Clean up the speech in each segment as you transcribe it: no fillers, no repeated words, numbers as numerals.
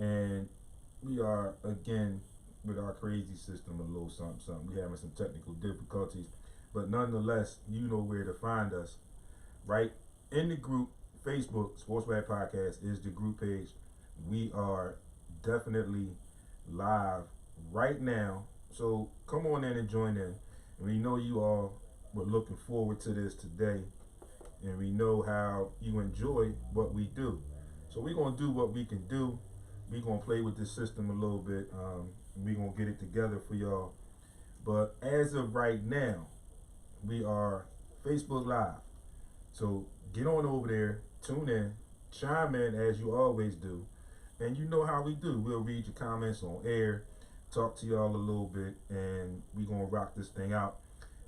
And we are again with our crazy system, a little something, something. We're having some technical difficulties, but nonetheless, you know where to find us, right? In the group, Facebook, SportsRap Podcast is the group page. We are definitely live right now. So come on in and join in. And we know you all were looking forward to this today. And we know how you enjoy what we do. So we're going to do what we can do. We're going to play with this system a little bit. We're going to get it together for y'all. But as of right now, we are Facebook Live. So get on over there, tune in, chime in as you always do. And you know how we do. We'll read your comments on air, talk to y'all a little bit, and we're going to rock this thing out.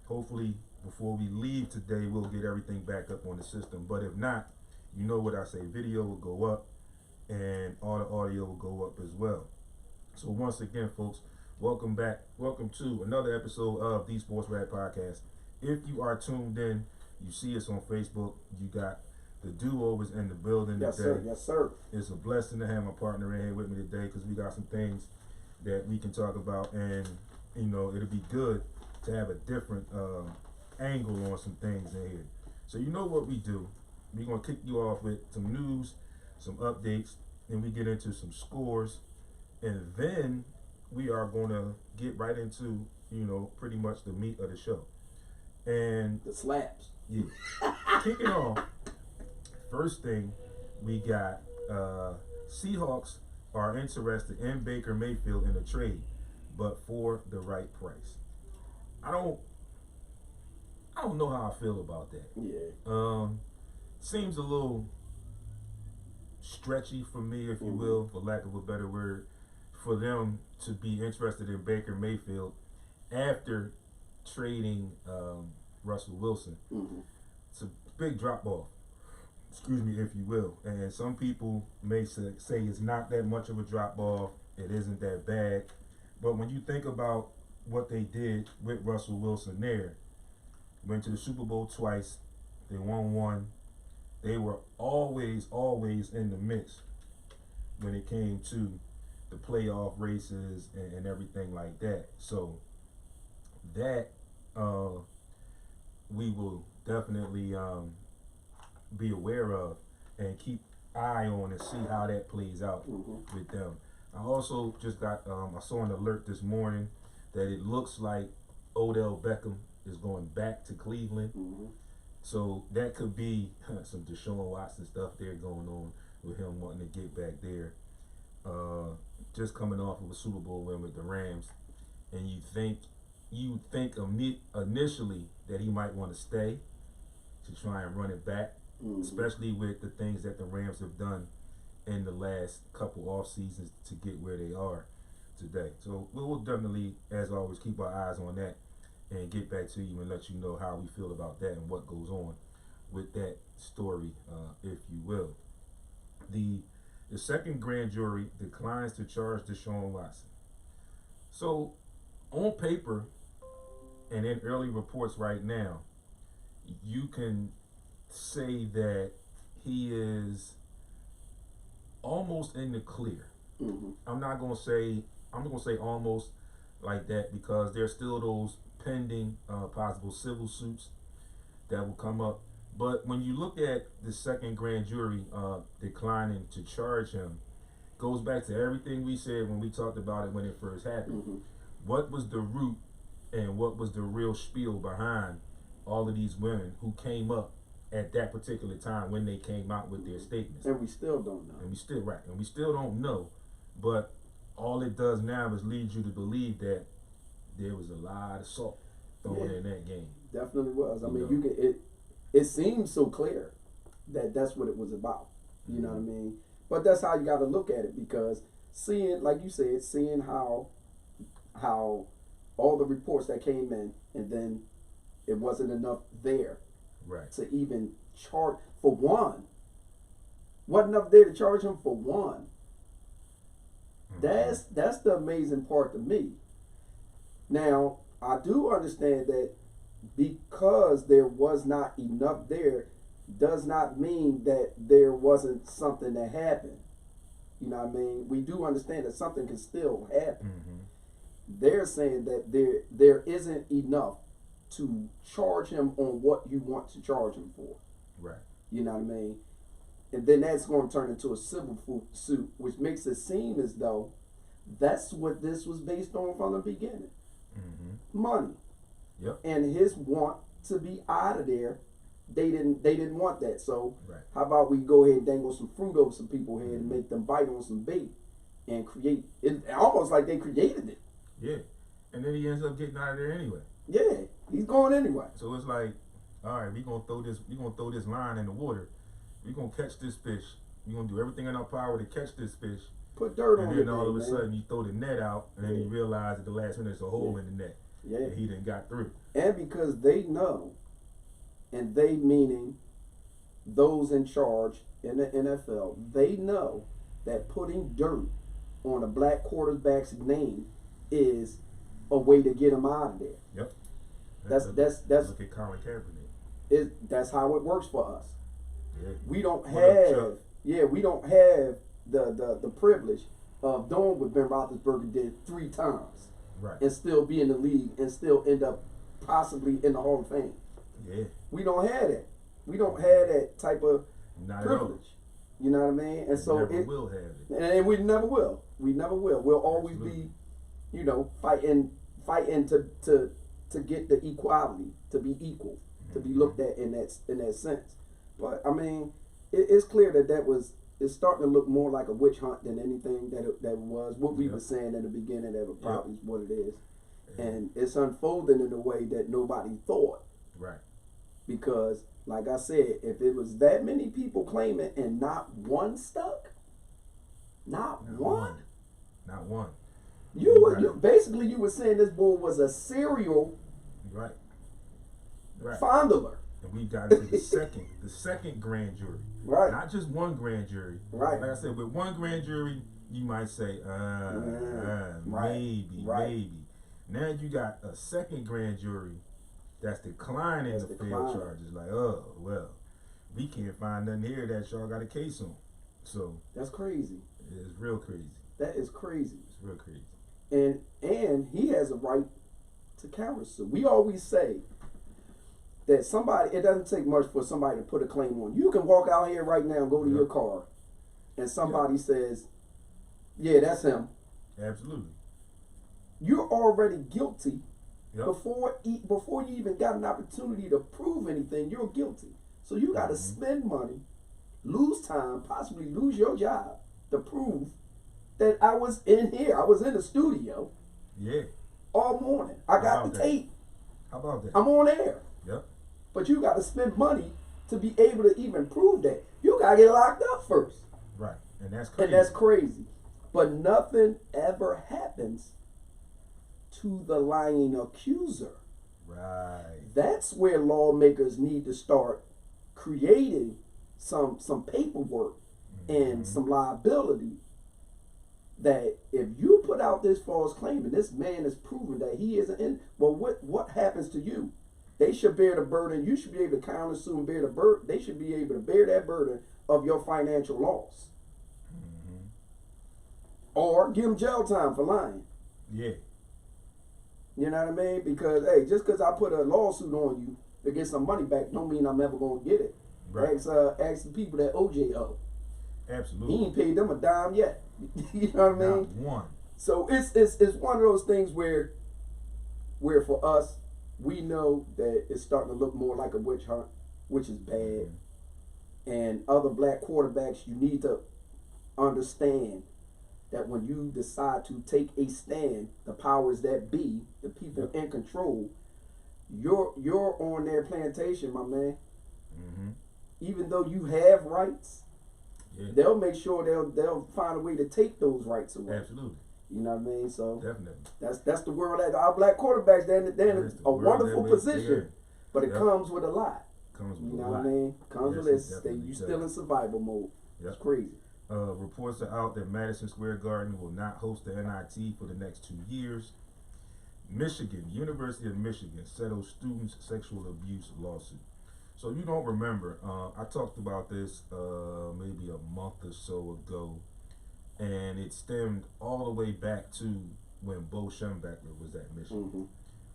Hopefully, before we leave today, we'll get everything back up on the system. But if not, you know what I say, video will go up and all the audio will go up as well. So once again, folks, welcome back. Welcome to another episode of the SportsRap Podcast. If you are tuned in, you see us on Facebook. You got the do-overs in the building yes, today. Sir. Yes, sir. It's a blessing to have my partner in here with me today because we got some things that we can talk about, and you know it'll be good to have a different angle on some things in here. So you know what we do. We're going to kick you off with some news, some updates, and we get into some scores, and then we are going to get right into, you know, pretty much the meat of the show. And the slaps. Yeah. Kicking off, first thing we got, Seahawks are interested in Baker Mayfield in a trade, but for the right price. I don't know how I feel about that. Yeah. Seems a little stretchy for me, if you will, for lack of a better word, for them to be interested in Baker Mayfield after trading Russell Wilson. It's a big drop off, excuse me, if you will. And some people may say it's not that much of a drop off, it isn't that bad. But when you think about what they did with Russell Wilson there, went to the Super Bowl twice, they won one. They were always in the mix when it came to the playoff races and everything like that. So that we will definitely be aware of and keep eye on and see how that plays out with them. I also just got I saw an alert this morning that it looks like Odell Beckham is going back to Cleveland. So that could be some Deshaun Watson stuff there going on with him wanting to get back there. Just coming off of a Super Bowl win with the Rams, and you think initially that he might want to stay to try and run it back, especially with the things that the Rams have done in the last couple off seasons to get where they are today. So we'll definitely, as always, keep our eyes on that and get back to you and let you know how we feel about that and what goes on with that story, if you will. The second grand jury declines to charge Deshaun Watson. So on paper and in early reports right now, you can say that he is almost in the clear. I'm gonna say almost like that because there's still those pending possible civil suits that will come up. But when you look at the second grand jury declining to charge him, goes back to everything we said when we talked about it when it first happened. What was the root and what was the real spiel behind all of these women who came up at that particular time when they came out with their statements? And we still don't know. And we still don't know. But all it does now is lead you to believe that there was a lot of salt thrown in that game. Definitely was. I mean, it seems so clear that that's what it was about. You know what I mean? But that's how you got to look at it, because seeing, like you said, seeing how all the reports that came in, and then it wasn't enough there to even charge for one. Wasn't enough there to charge him for one. That's the amazing part to me. Now, I do understand that because there was not enough there does not mean that there wasn't something that happened. You know what I mean? We do understand that something can still happen. Mm-hmm. They're saying that there isn't enough to charge him on what you want to charge him for. Right. You know what I mean? And then that's going to turn into a civil suit, which makes it seem as though that's what this was based on from the beginning. Mm-hmm. Money. Yep. And his want to be out of there. They didn't want that. So right. How about we go ahead and dangle some fruit over some people's head and make them bite on some bait and create it, almost like they created it. Yeah. And then he ends up getting out of there anyway. Yeah, he's going anyway. So it's like, all right, we're gonna throw this line in the water. We're gonna catch this fish. We're gonna do everything in our power to catch this fish. Put dirt on it. And then all of a sudden you throw the net out, and then you realize at the last minute there's a hole in the net. Yeah. And he didn't got through. And because they know, and they meaning those in charge in the NFL, they know that putting dirt on a black quarterback's name is a way to get him out of there. Yep. That's look at Colin Kaepernick. That's how it works for us. Yeah. We don't have the privilege of doing what Ben Roethlisberger did 3 times. Right. And still be in the league and still end up possibly in the Hall of Fame. Yeah. We don't have that. We don't have that type of privilege. You know what I mean? And so never will have it. And we never will. We never will. We'll always Absolutely. be, fighting to get the equality, to be equal, to be looked at in that sense. But I mean, it's clear that it's starting to look more like a witch hunt than anything that was what we were saying in the beginning. That was probably what it is, and it's unfolding in a way that nobody thought. Right. Because, like I said, if it was that many people claiming and not one stuck, not one. You basically you were saying this boy was a serial right. fondler. And we got into the second grand jury. Right. Not just one grand jury. Right. Like I said, with one grand jury, you might say, maybe. Now you got a second grand jury that's declining the failed charges. Like, oh, well, we can't find nothing here that y'all got a case on. So that's crazy. It's real crazy. That is crazy. It's real crazy. And he has a right to countersue. We always say that it doesn't take much for somebody to put a claim on. You can walk out here right now and go to your car and somebody says, yeah, that's him. Absolutely. You're already guilty. Yep. Before you even got an opportunity to prove anything, you're guilty. So you got to spend money, lose time, possibly lose your job to prove that I was in here. I was in the studio. Yeah. All morning. I got the tape. How about that? I'm on air. Yep. But you got to spend money to be able to even prove that. You got to get locked up first. Right. And that's crazy. But nothing ever happens to the lying accuser. Right. That's where lawmakers need to start creating some paperwork and some liability, that if you put out this false claim and this man is proven that he isn't in, well, what happens to you? They should bear the burden. You should be able to countersue and bear the burden. They should be able to bear that burden of your financial loss. Or give them jail time for lying. Yeah. You know what I mean? Because, hey, just because I put a lawsuit on you to get some money back don't mean I'm ever going to get it. Right. Ask the people that OJ owe. Absolutely. He ain't paid them a dime yet. You know what I mean? Not one. So it's one of those things where for us, we know that it's starting to look more like a witch hunt, which is bad. And other black quarterbacks, you need to understand that when you decide to take a stand, the powers that be, the people in control, you're on their plantation, my man. Even though you have rights, they'll make sure they'll find a way to take those rights away. Absolutely. You know what I mean? So definitely. That's the world that our black quarterbacks, they're in a wonderful position, but it comes with a lot. You know what I mean? Comes with this. You still in survival mode. It's crazy. Reports are out that Madison Square Garden will not host the NIT for the next 2 years. University of Michigan settles students' sexual abuse lawsuit. So you don't remember, I talked about this maybe a month or so ago and it stemmed all the way back to when Bo Schembechler was at Michigan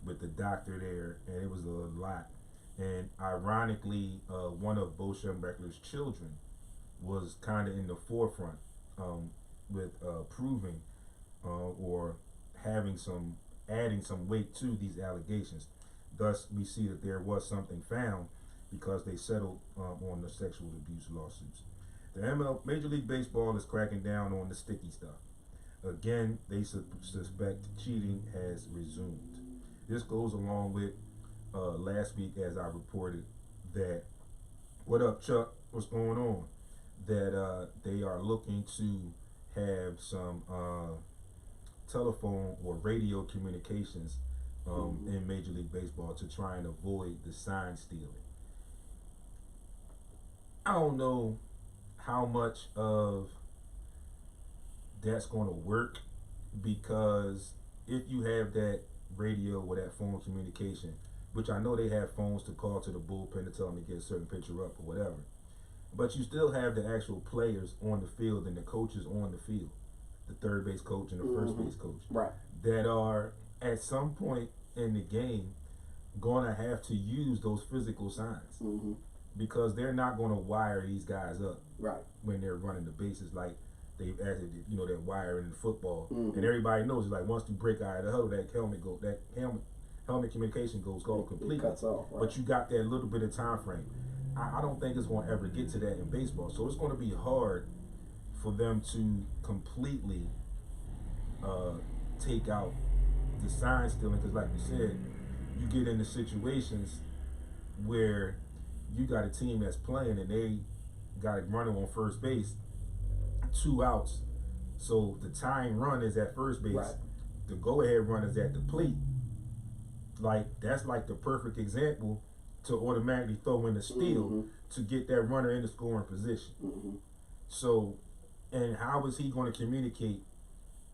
with the doctor there, and it was a lot. And ironically, one of Bo Schembechler's children was kind of in the forefront with proving or adding some weight to these allegations. Thus, we see that there was something found because they settled on the sexual abuse lawsuits. The Major League Baseball is cracking down on the sticky stuff. Again, they suspect cheating has resumed. This goes along with last week, as I reported, that, what up, Chuck? What's going on? That they are looking to have some telephone or radio communications in Major League Baseball to try and avoid the sign stealing. I don't know how much of that's going to work, because if you have that radio or that phone communication, which I know they have phones to call to the bullpen to tell them to get a certain pitcher up or whatever, but you still have the actual players on the field and the coaches on the field, the third base coach and the first base coach, right, that are at some point in the game going to have to use those physical signs because they're not going to wire these guys up right, when they're running the bases like they've added, that wire in football. And everybody knows, like, once you break out of the huddle, that helmet communication goes completely. It cuts off, right. But you got that little bit of time frame. I don't think it's going to ever get to that in baseball. So it's going to be hard for them to completely take out the sign stealing, because like you said, you get into situations where you got a team that's playing and they got a runner on first base, 2 outs, so the tying run is at first base, right. The go-ahead run is at the plate. Like, that's like the perfect example to automatically throw in the steal to get that runner in the scoring position. So, and how is he going to communicate,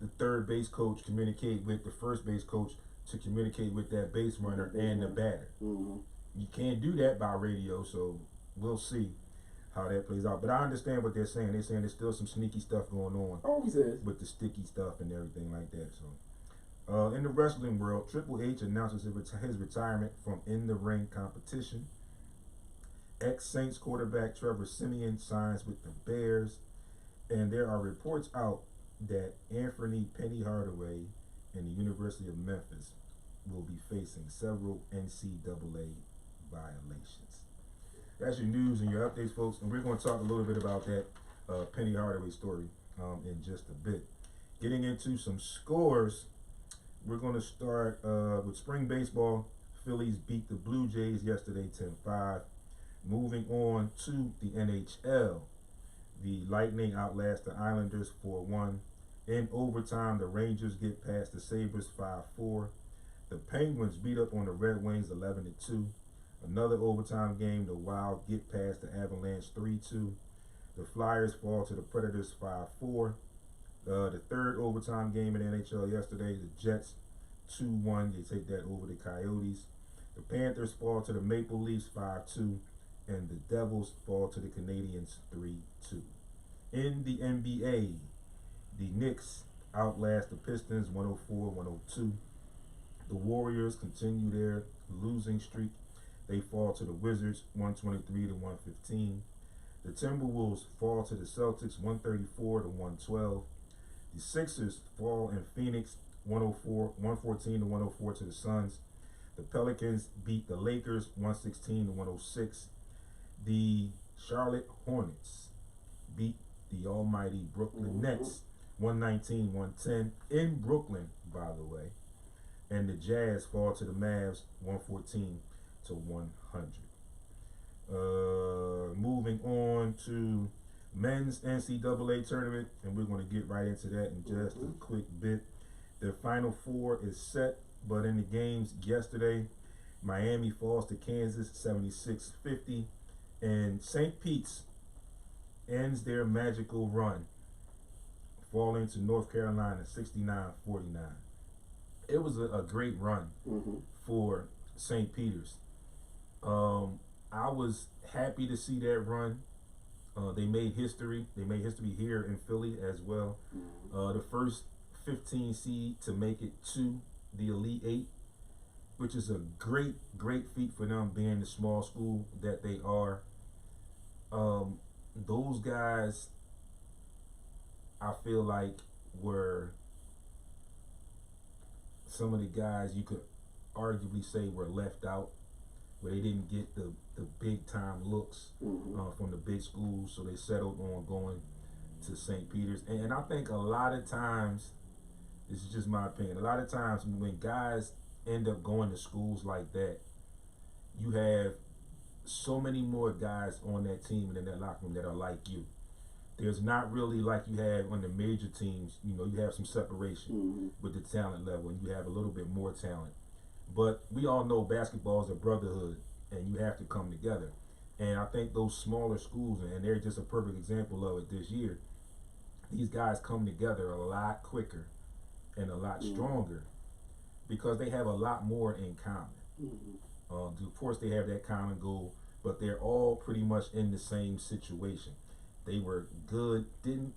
the third base coach communicate with the first base coach to communicate with that base runner and the batter? You can't do that by radio, so we'll see how that plays out. But I understand what they're saying. They're saying there's still some sneaky stuff going on. Always is. With the sticky stuff and everything like that. So, in the wrestling world, Triple H announces his retirement from in-the-ring competition. Ex-Saints quarterback Trevor Siemian signs with the Bears. And there are reports out that Anthony Penny Hardaway and the University of Memphis will be facing several NCAA violations. That's your news and your updates, folks, and we're going to talk a little bit about that Penny Hardaway story in just a bit. Getting into some scores, we're going to start with spring baseball. Phillies beat the Blue Jays yesterday 10-5. Moving on to the NHL, the Lightning outlast the Islanders 4-1. In overtime, the Rangers get past the Sabres 5-4. The Penguins beat up on the Red Wings 11-2. Another overtime game, the Wild get past the Avalanche 3-2. The Flyers fall to the Predators 5-4. The third overtime game in the NHL yesterday, the Jets 2-1. They take that over the Coyotes. The Panthers fall to the Maple Leafs 5-2. And the Devils fall to the Canadiens 3-2. In the NBA, the Knicks outlast the Pistons 104-102. The Warriors continue their losing streak. They fall to the Wizards 123-115. The Timberwolves fall to the Celtics 134-112. The Sixers fall in Phoenix 114-104 to the Suns. The Pelicans beat the Lakers 116-106. The Charlotte Hornets beat the almighty Brooklyn Nets 119-110 in Brooklyn, by the way. And the Jazz fall to the Mavs 114-100. Moving on to men's NCAA tournament, and we're going to get right into that in just a quick bit. The Final Four is set, but in the games yesterday, Miami falls to Kansas 76-50, and St. Pete's ends their magical run, falling to North Carolina 69-49. It was a great run for St. Peter's. I was happy to see that run. They made history. They made history here in Philly as well. The first 15 seed to make it to the Elite Eight, which is a great, great feat for them being the small school that they are. Those guys, I feel like, were some of the guys you could arguably say were left out, where they didn't get the big time looks from the big schools, so they settled on going to St. Peter's. And I think a lot of times, this is just my opinion, a lot of times when guys end up going to schools like that, you have so many more guys on that team and in that locker room that are like you. There's not really like you have on the major teams. You know, you have some separation with the talent level, and you have a little bit more talent. But we all know basketball is a brotherhood, and you have to come together. And I think those smaller schools, and they're just a perfect example of it this year, these guys come together a lot quicker and a lot stronger because they have a lot more in common. Of course, they have that common goal, but they're all pretty much in the same situation. They were good, it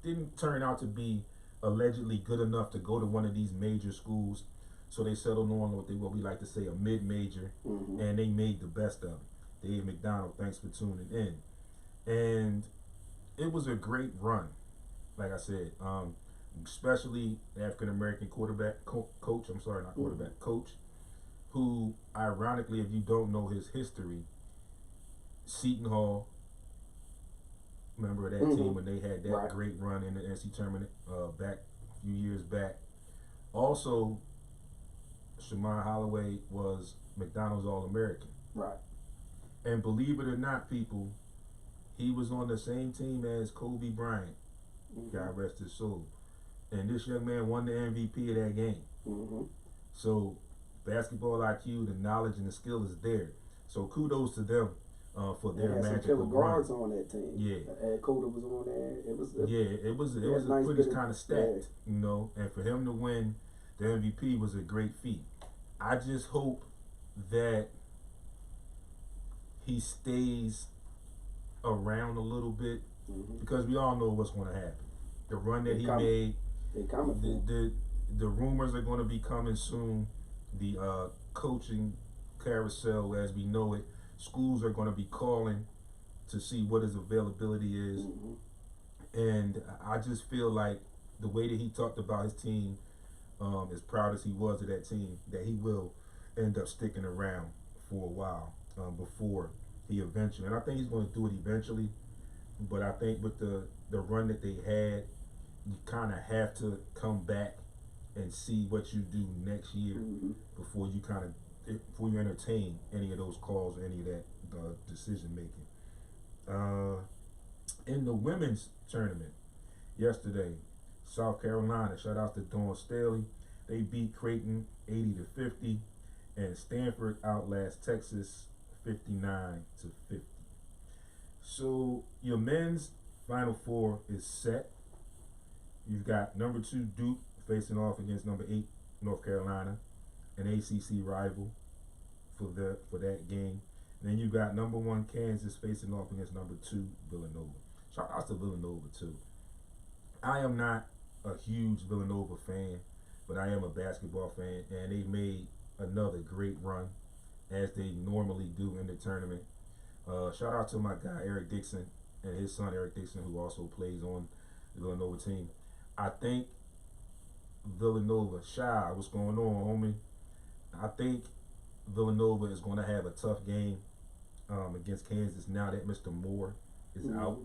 didn't turn out to be allegedly good enough to go to one of these major schools, so they settled on what we like to say a mid-major, and they made the best of it. Dave McDonald, thanks for tuning in. And it was a great run, like I said, especially African American quarterback coach. I'm sorry, not quarterback, coach, who ironically, if you don't know his history, Seton Hall, remember that team when they had that great run in the NCAA tournament back a few years back. Also, Shamar Holloway was McDonald's All-American. Right. And believe it or not, people, he was on the same team as Kobe Bryant. God rest his soul. And this young man won the MVP of that game. So basketball IQ, the knowledge and the skill is there. So kudos to them for their magical guards run. On that team. Yeah. Coda was on there. It was a nice pretty kind of stacked, you know. And for him to win the MVP was a great feat. I just hope that he stays around a little bit because we all know what's going to happen. The run that he made, the rumors are going to be coming soon. The coaching carousel, as we know it, schools are going to be calling to see what his availability is. And I just feel like the way that he talked about his team, as proud as he was of that team, that he will end up sticking around for a while before he eventually, and I think he's going to do it eventually, but I think with the run that they had, you kind of have to come back and see what you do next year before you entertain any of those calls or any of that decision making. In the women's tournament yesterday, South Carolina, shout out to Dawn Staley, they beat Creighton 80-50, and Stanford outlast Texas 59-50. So your men's Final Four is set. You've got number 2 Duke facing off against number 8 North Carolina, an ACC rival for that game. And then you got number 1 Kansas facing off against number 2 Villanova. Shout out to Villanova too. I am not a huge Villanova fan, but I am a basketball fan, and they made another great run as they normally do in the tournament. Shout out to my guy Eric Dixon and his son Eric Dixon, who also plays on the Villanova team. I think Villanova, Shy, what's going on, homie? I think Villanova is going to have a tough game against Kansas now that Mr. Moore is out.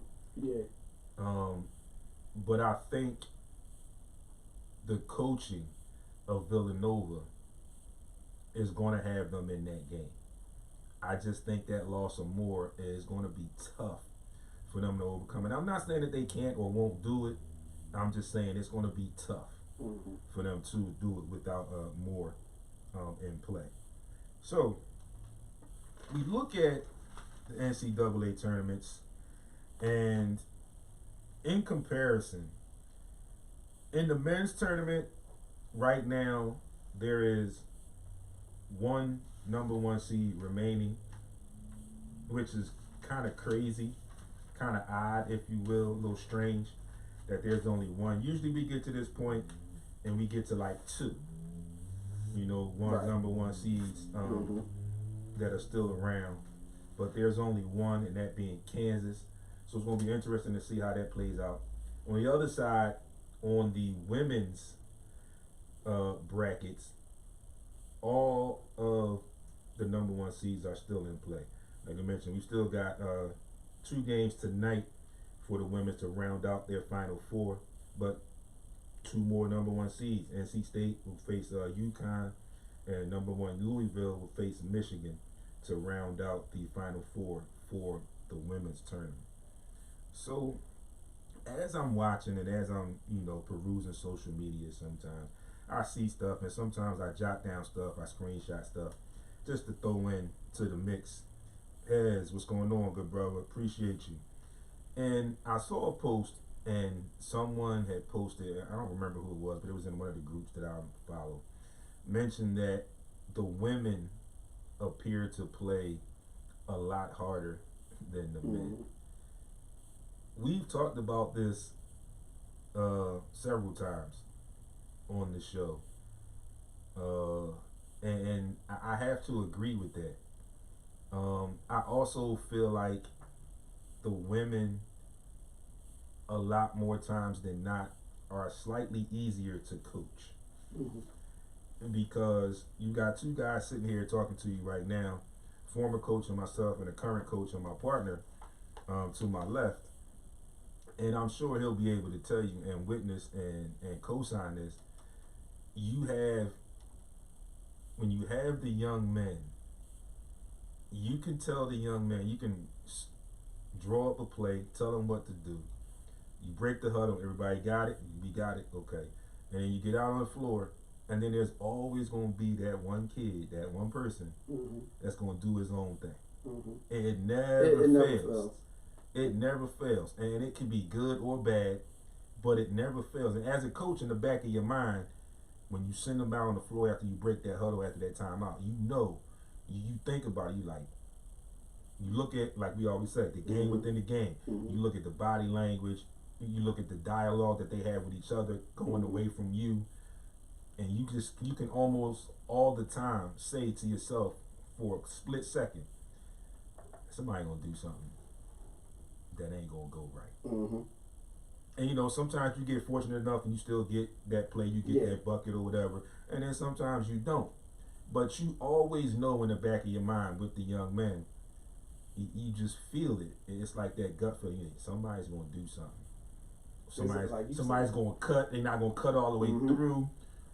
But I think the coaching of Villanova is going to have them in that game. I just think that loss of Moore is going to be tough for them to overcome. And I'm not saying that they can't or won't do it. I'm just saying it's going to be tough for them to do it without Moore in play. So we look at the NCAA tournaments, and in comparison, in the men's tournament right now, there is one number 1 seed remaining, which is kind of crazy, kind of odd, if you will, a little strange that there's only one. Usually we get to this point and we get to like two. You know, Right. number one seeds that are still around, but there's only one, and that being Kansas. So it's going to be interesting to see how that plays out. On the other side, on the women's brackets, all of the number one seeds are still in play. Like I mentioned, we still got 2 games tonight for the women to round out their final 4, but 2 more number one seeds. NC State will face UConn, and number 1 Louisville will face Michigan to round out the final 4 for the women's tournament. So as I'm watching and as I'm, perusing social media, sometimes I see stuff, and sometimes I jot down stuff, I screenshot stuff just to throw in to the mix. Hez, what's going on, good brother? Appreciate you. And I saw a post, and someone had posted, I don't remember who it was, but it was in one of the groups that I follow, mentioned that the women appear to play a lot harder than the men. We've talked about this several times on the show, and I have to agree with that. I also feel like the women, a lot more times than not, are slightly easier to coach. Because you got 2 guys sitting here talking to you right now, former coach and myself, and a current coach and my partner to my left. And I'm sure he'll be able to tell you and witness and co-sign this. When you have the young men, you can tell the young man, you can draw up a play, tell them what to do. You break the huddle, everybody got it? You got it? Okay. And then you get out on the floor, and then there's always going to be that one kid, that one person that's going to do his own thing. And it never fails. It never fails. And it can be good or bad, but it never fails. And as a coach, in the back of your mind, when you send them out on the floor after you break that huddle after that timeout, you think about it. You look at, like we always say, the game within the game. You look at the body language. You look at the dialogue that they have with each other going away from you. And you can almost all the time say to yourself for a split second, somebody gonna do something that ain't gonna go right. And sometimes you get fortunate enough and you still get that play, you get that bucket or whatever, and then sometimes you don't. But you always know in the back of your mind with the young men, you just feel it. It's like that gut feeling. Somebody's gonna do something. Somebody's gonna cut. They're not gonna cut all the way through.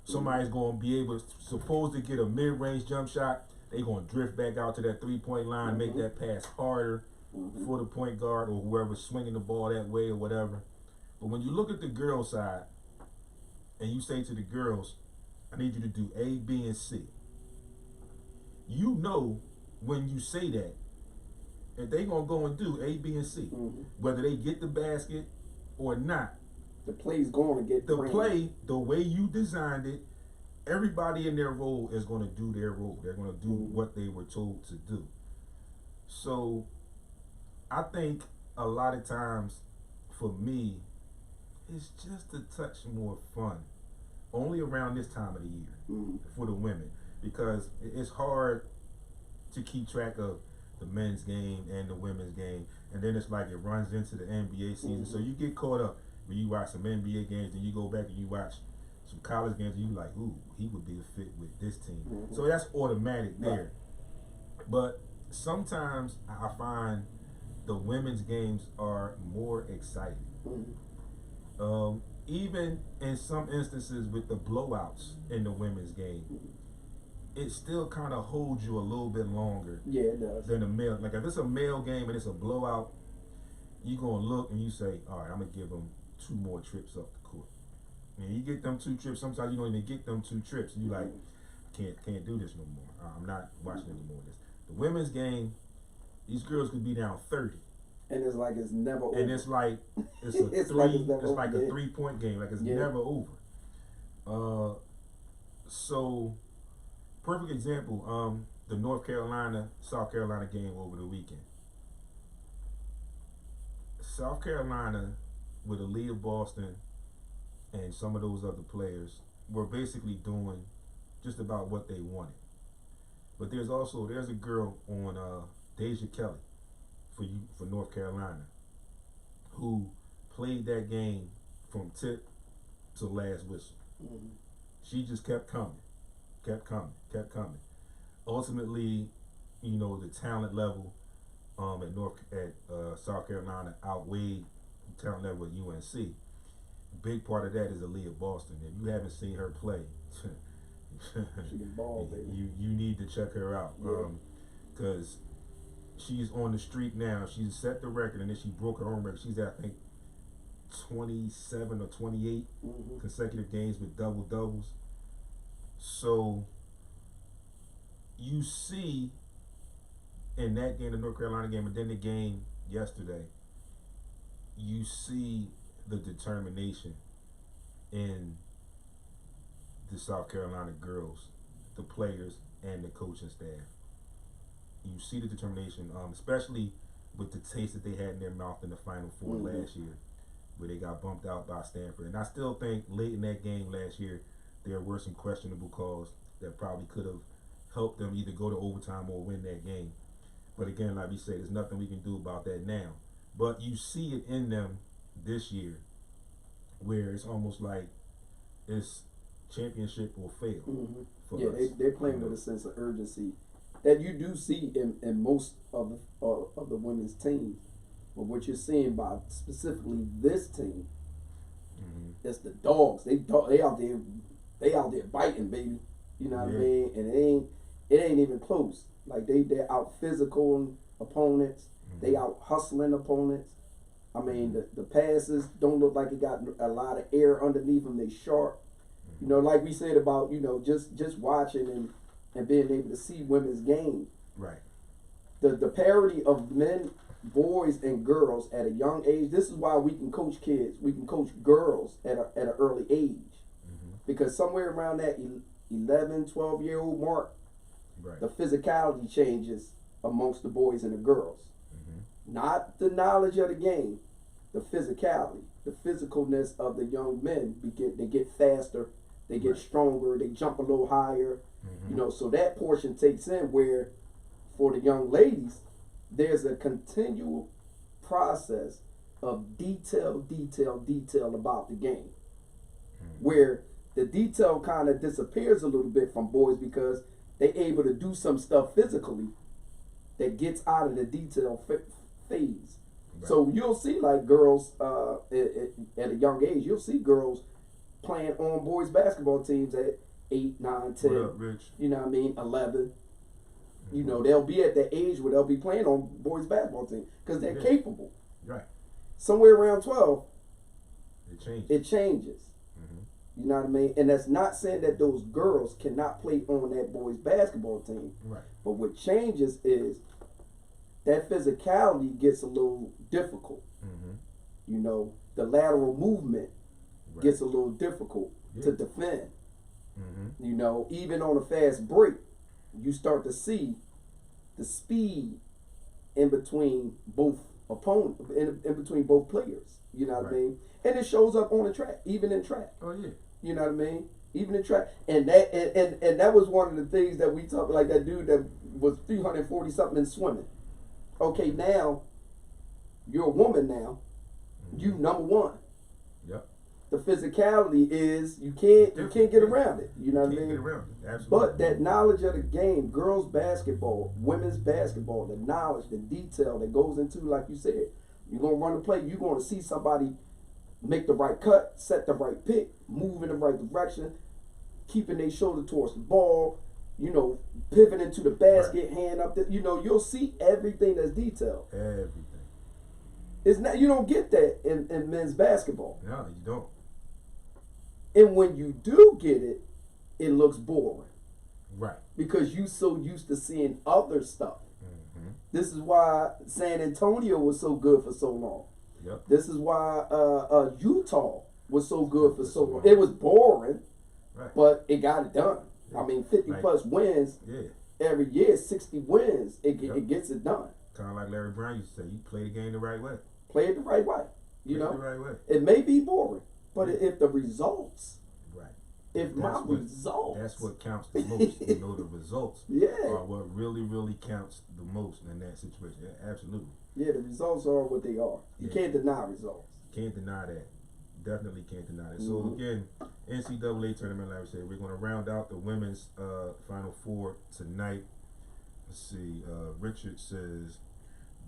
Somebody's gonna be able, supposed to get a mid-range jump shot. They're gonna drift back out to that 3-point line, make that pass harder for the point guard or whoever's swinging the ball that way or whatever. But when you look at the girls' side and you say to the girls, I need you to do A, B, and C. You know when you say that they gonna go and do A, B, and C. Whether they get the basket or not. The play's going to get the play, the way you designed it, everybody in their role is going to do their role. They're going to do what they were told to do. So I think a lot of times for me, it's just a touch more fun. Only around this time of the year for the women, because it's hard to keep track of the men's game and the women's game. And then it's like it runs into the NBA season. So you get caught up. When you watch some NBA games and you go back and you watch some college games and you like, ooh, he would be a fit with this team. So that's automatic there. But sometimes I find the women's games are more exciting. Even in some instances with the blowouts in the women's game, it still kind of holds you a little bit longer it does. Than a male. Like if it's a male game and it's a blowout, you're going to look and you say, all right, I'm going to give them 2 more trips up the court. And you get them 2 trips. Sometimes you don't even get them 2 trips. And you like, can't do this no more. I'm not watching anymore of this. The women's game, these girls could be down 30. And it's like it's never over. And it's like it's a it's three. It's like a 3-point game. Like it's never over. So perfect example. The North Carolina South Carolina game over the weekend. South Carolina with Aaliyah Boston and some of those other players were basically doing just about what they wanted. But there's a girl on Deja Kelly for North Carolina who played that game from tip to last whistle. Mm-hmm. She just kept coming. Ultimately, the talent level at South Carolina outweighed the talent level at UNC. Big part of that is Aaliyah Boston. If you haven't seen her play, she can ball, baby. you need to check her out. Yeah. Because she's on the streak now. She's set the record, and then she broke her own record. She's at, I think, 27 or 28 consecutive games with double doubles. So you see in that game, the North Carolina game, and then the game yesterday, you see the determination in the South Carolina girls, the players, and the coaching staff. You see the determination, especially with the taste that they had in their mouth in the Final Four last year, where they got bumped out by Stanford. And I still think late in that game last year, there were some questionable calls that probably could have helped them either go to overtime or win that game. But again, like we said, there's nothing we can do about that now. But you see it in them this year, where it's almost like it's championship or fail. For us. They're playing with a sense of urgency that you do see in most of the women's teams. But what you're seeing by specifically this team, it's the dogs. They out there biting, baby. You know what I mean? And it ain't even close. Like they're out physical opponents. They out hustling opponents. I mean, the passes don't look like it got a lot of air underneath them. They sharp. Like we said about, just watching and being able to see women's games. Right. The parity of men, boys, and girls at a young age. This is why we can coach kids. We can coach girls at an early age. Because somewhere around that 11, 12-year-old mark, the physicality changes amongst the boys and the girls. Not the knowledge of the game, the physicality, the physicalness of the young men. They get faster, they get stronger, they jump a little higher. So that portion takes in where for the young ladies, there's a continual process of detail about the game. Where the detail kind of disappears a little bit from boys because they're able to do some stuff physically that gets out of the detail phase. So you'll see like girls at a young age, you'll see girls playing on boys basketball teams at 8, 9, 10, what up, Rich? 11. They'll be at the age where they'll be playing on boys basketball teams because they're capable. Right. Somewhere around 12, it changes. You know what I mean? And that's not saying that those girls cannot play on that boys basketball team. Right. But what changes is that physicality gets a little difficult. The lateral movement gets a little difficult to defend. Even on a fast break, you start to see the speed in between both opponents, in between both players. You know what I mean? And it shows up on the track, even in track. Oh yeah. You know what I mean? Even in track, and that was one of the things that we talked, like that dude that was 340 something in swimming. Okay, now you're a woman now. You number one. Yep. The physicality is you can't get around it. You know what I mean? Get around it. Absolutely. But that knowledge of the game, girls basketball, women's basketball, the knowledge, the detail that goes into, like you said, you're gonna run the play. You're gonna see somebody make the right cut, set the right pick, move in the right direction, keeping their shoulder towards the ball, pivoting to the basket, hand up there. You'll see everything that's detailed. Everything. It's not, you don't get that in men's basketball. No, you don't. And when you do get it, it looks boring. Right. Because you so used to seeing other stuff. This is why San Antonio was so good for so long. Yep. This is why Utah was so good for so long. It was boring, but it got it done. I mean, 50 plus wins every year, 60 wins. It gets it done. Kind of like Larry Brown used to say, you play the game the right way. Play it the right way. You Play know, it the right way. it may be boring, but if the results, Right. if my results, that's what counts the most. You know, the results yeah, are what really, really counts the most in that situation. Yeah, absolutely. yeah, the results are what they are. You can't deny results. Can't deny that. Definitely can't deny that. So again, NCAA tournament, like I said, we're going to round out the women's Final Four tonight. Let's see. Richard says,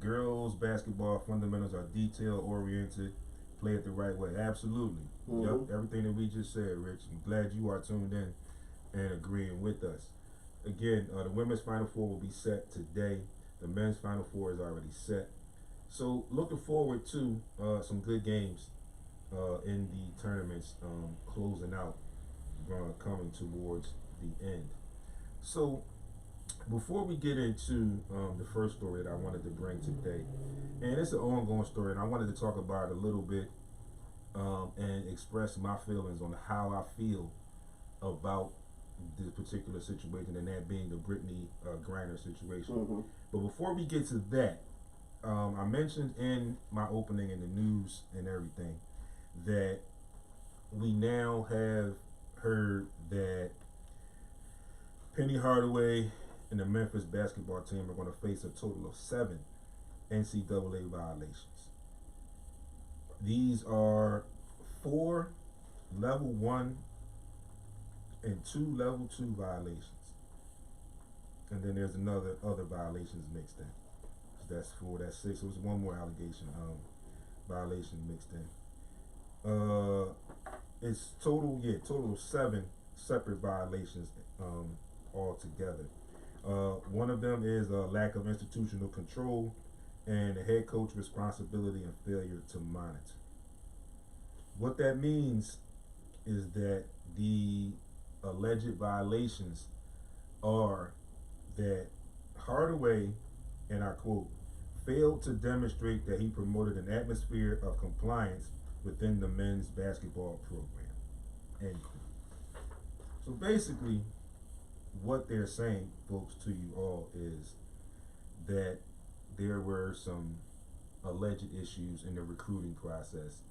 girls basketball fundamentals are detail oriented. Play it the right way. Absolutely. Yep. Everything that we just said, Rich. I'm glad you are tuned in and agreeing with us. Again, the women's Final Four will be set today. The men's Final Four is already set. So looking forward to some good games in the tournaments closing out, coming towards the end. So before we get into the first story that I wanted to bring today, and it's an ongoing story, and I wanted to talk about it a little bit and express my feelings on how I feel about this particular situation, and that being the Brittany Griner situation. But before we get to that, I mentioned in my opening in the news and everything that we now have heard that Penny Hardaway and the Memphis basketball team are going to face a total of 7 NCAA violations. These are 4 level 1 and 2 level 2 violations. And then there's other violations mixed in. That's 4, that's 6. So there's one more allegation, violation mixed in. It's total of 7 separate violations altogether. One of them is a lack of institutional control and the head coach responsibility and failure to monitor. What that means is that the alleged violations are that Hardaway, and I quote, failed to demonstrate that he promoted an atmosphere of compliance within the men's basketball program, end quote. So basically, what they're saying, folks, to you all is that there were some alleged issues in the recruiting process,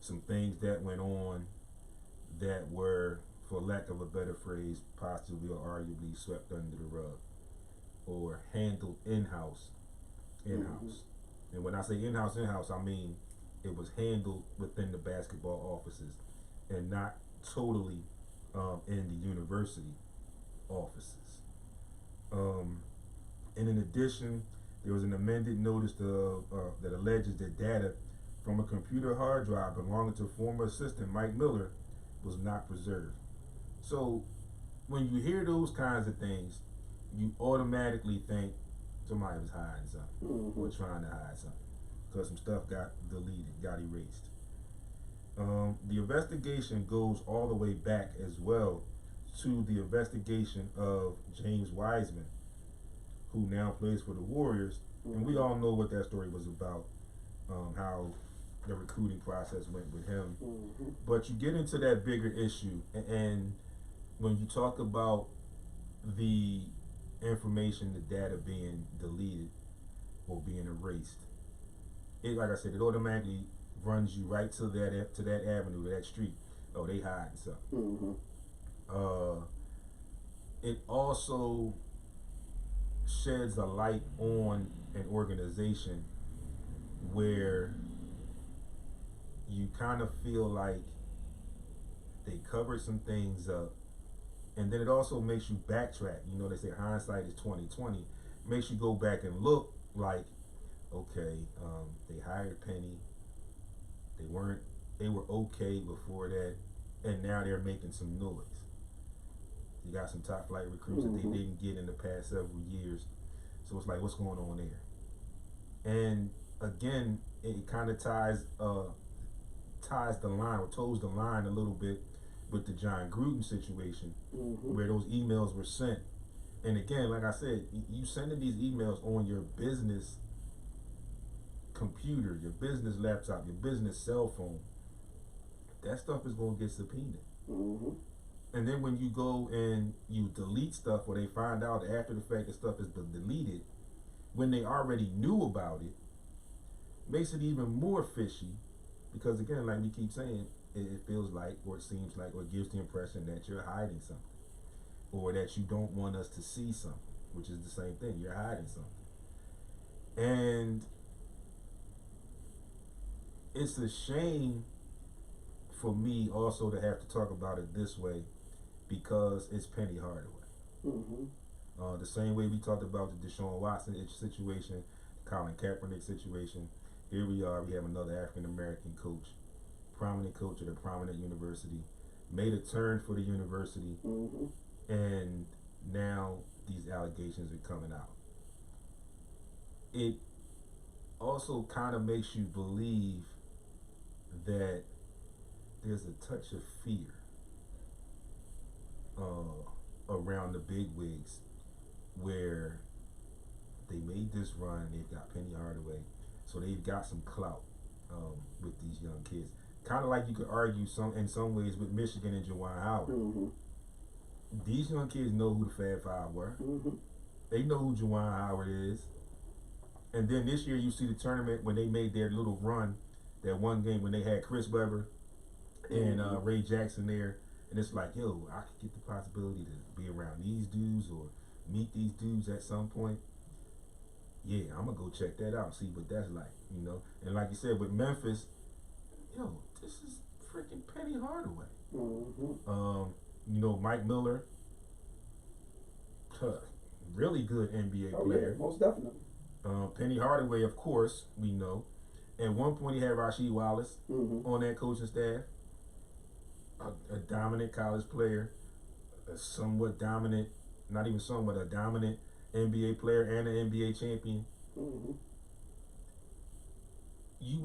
some things that went on that were, for lack of a better phrase, possibly or arguably swept under the rug or handled in-house. And when I say in-house, I mean it was handled within the basketball offices and not totally in the university offices. And in addition, there was an amended notice that alleges that data from a computer hard drive belonging to former assistant Mike Miller was not preserved. So when you hear those kinds of things, you automatically think somebody was hiding something or trying to hide something because some stuff got deleted, got erased. The investigation goes all the way back as well to the investigation of James Wiseman, who now plays for the Warriors, and we all know what that story was about, how the recruiting process went with him. But you get into that bigger issue, and when you talk about the information, the data being deleted or being erased, it, like I said, it automatically runs you right to that avenue, to that street. Oh, they hiding something. It also sheds a light on an organization where you kind of feel like they covered some things up, and then it also makes you backtrack. You know, they say hindsight is 20/20. Makes you go back and look like, okay, they hired Penny. They were okay before that, and now they're making some noise. You got some top flight recruits that they didn't get in the past several years. So it's like, what's going on there? And again, it kind of ties the line, or toes the line a little bit with the John Gruden situation, where those emails were sent. And again, like I said, you sending these emails on your business computer, your business laptop, your business cell phone. That stuff is going to get subpoenaed. And then when you go and you delete stuff, or they find out after the fact that stuff has been deleted, when they already knew about it, makes it even more fishy because again, like we keep saying, it feels like, or it seems like, or it gives the impression that you're hiding something, or that you don't want us to see something, which is the same thing. You're hiding something, and it's a shame for me also to have to talk about it this way because it's Penny Hardaway. The same way we talked about the Deshaun Watson situation, Colin Kaepernick situation. Here we are. We have another African American coach, prominent coach at a prominent university, made a turn for the university, and now these allegations are coming out. It also kind of makes you believe that there's a touch of fear around the bigwigs, where they made this run. They've got Penny Hardaway, so they've got some clout with these young kids. Kind of like you could argue in some ways with Michigan and Juwan Howard. These young kids know who the Fab Five were. They know who Juwan Howard is. And then this year you see the tournament when they made their little run, that one game when they had Chris Webber and Ray Jackson there, and it's like, yo, I could get the possibility to be around these dudes or meet these dudes at some point. Yeah, I'm gonna go check that out, see what that's like, you know. And like you said with Memphis, yo, this is freaking Penny Hardaway. You know, Mike Miller, really good NBA player. Yeah, most definitely. Penny Hardaway, of course, we know. At one point, he had Rasheed Wallace on that coaching staff. A dominant college player, a somewhat dominant, not even somewhat, a dominant NBA player and an NBA champion. You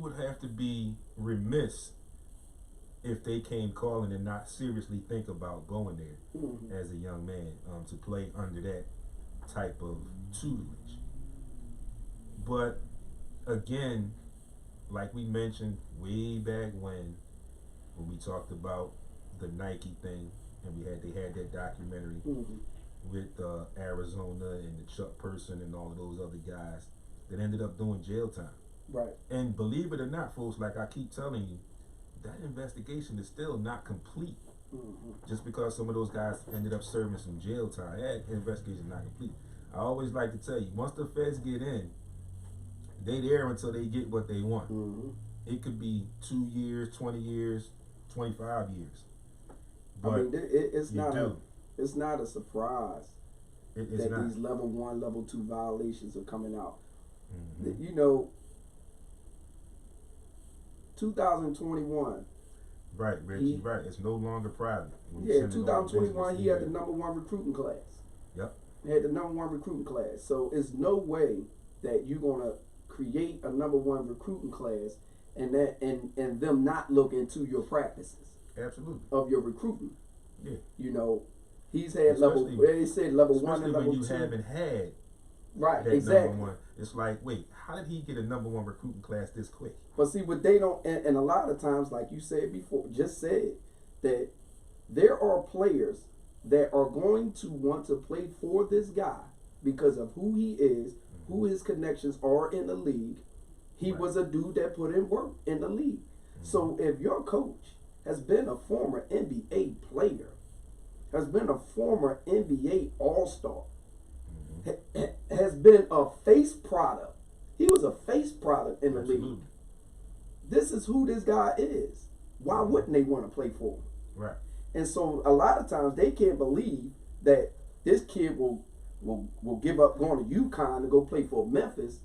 would have to be remiss if they came calling and not seriously think about going there as a young man to play under that type of tutelage. But again, like we mentioned way back when we talked about the Nike thing, and they had that documentary with Arizona and the Chuck Person and all of those other guys that ended up doing jail time. Right. And believe it or not, folks, like I keep telling you, that investigation is still not complete. Just because some of those guys ended up serving some jail time, that investigation is not complete. I always like to tell you, once the feds get in, they there until they get what they want. It could be 2 years, 20 years, 25 years. But I mean, it's not a surprise that these level 1, level 2 violations are coming out. You know, 2021. Right, Reggie, right. It's no longer private. Yeah, 2021, he had the #1 recruiting class. Yep. He had the #1 recruiting class. So it's no way that you're gonna create a #1 recruiting class and them not look into your practices. Absolutely. Of your recruiting. Yeah. You know, he's had they said level 1 and level 2. Especially when you haven't had that exactly. #1. It's like, wait, how did he get a #1 recruiting class this quick? But see, what they don't, and a lot of times, like you said before, that there are players that are going to want to play for this guy because of who he is, who his connections are in the league. He was a dude that put in work in the league. So if your coach has been a former NBA player, has been a former NBA All-Star, has been a face product. He was a face product in the league. This is who this guy is. Why wouldn't they want to play for him? Right. And so a lot of times they can't believe that this kid will give up going to UConn to go play for Memphis,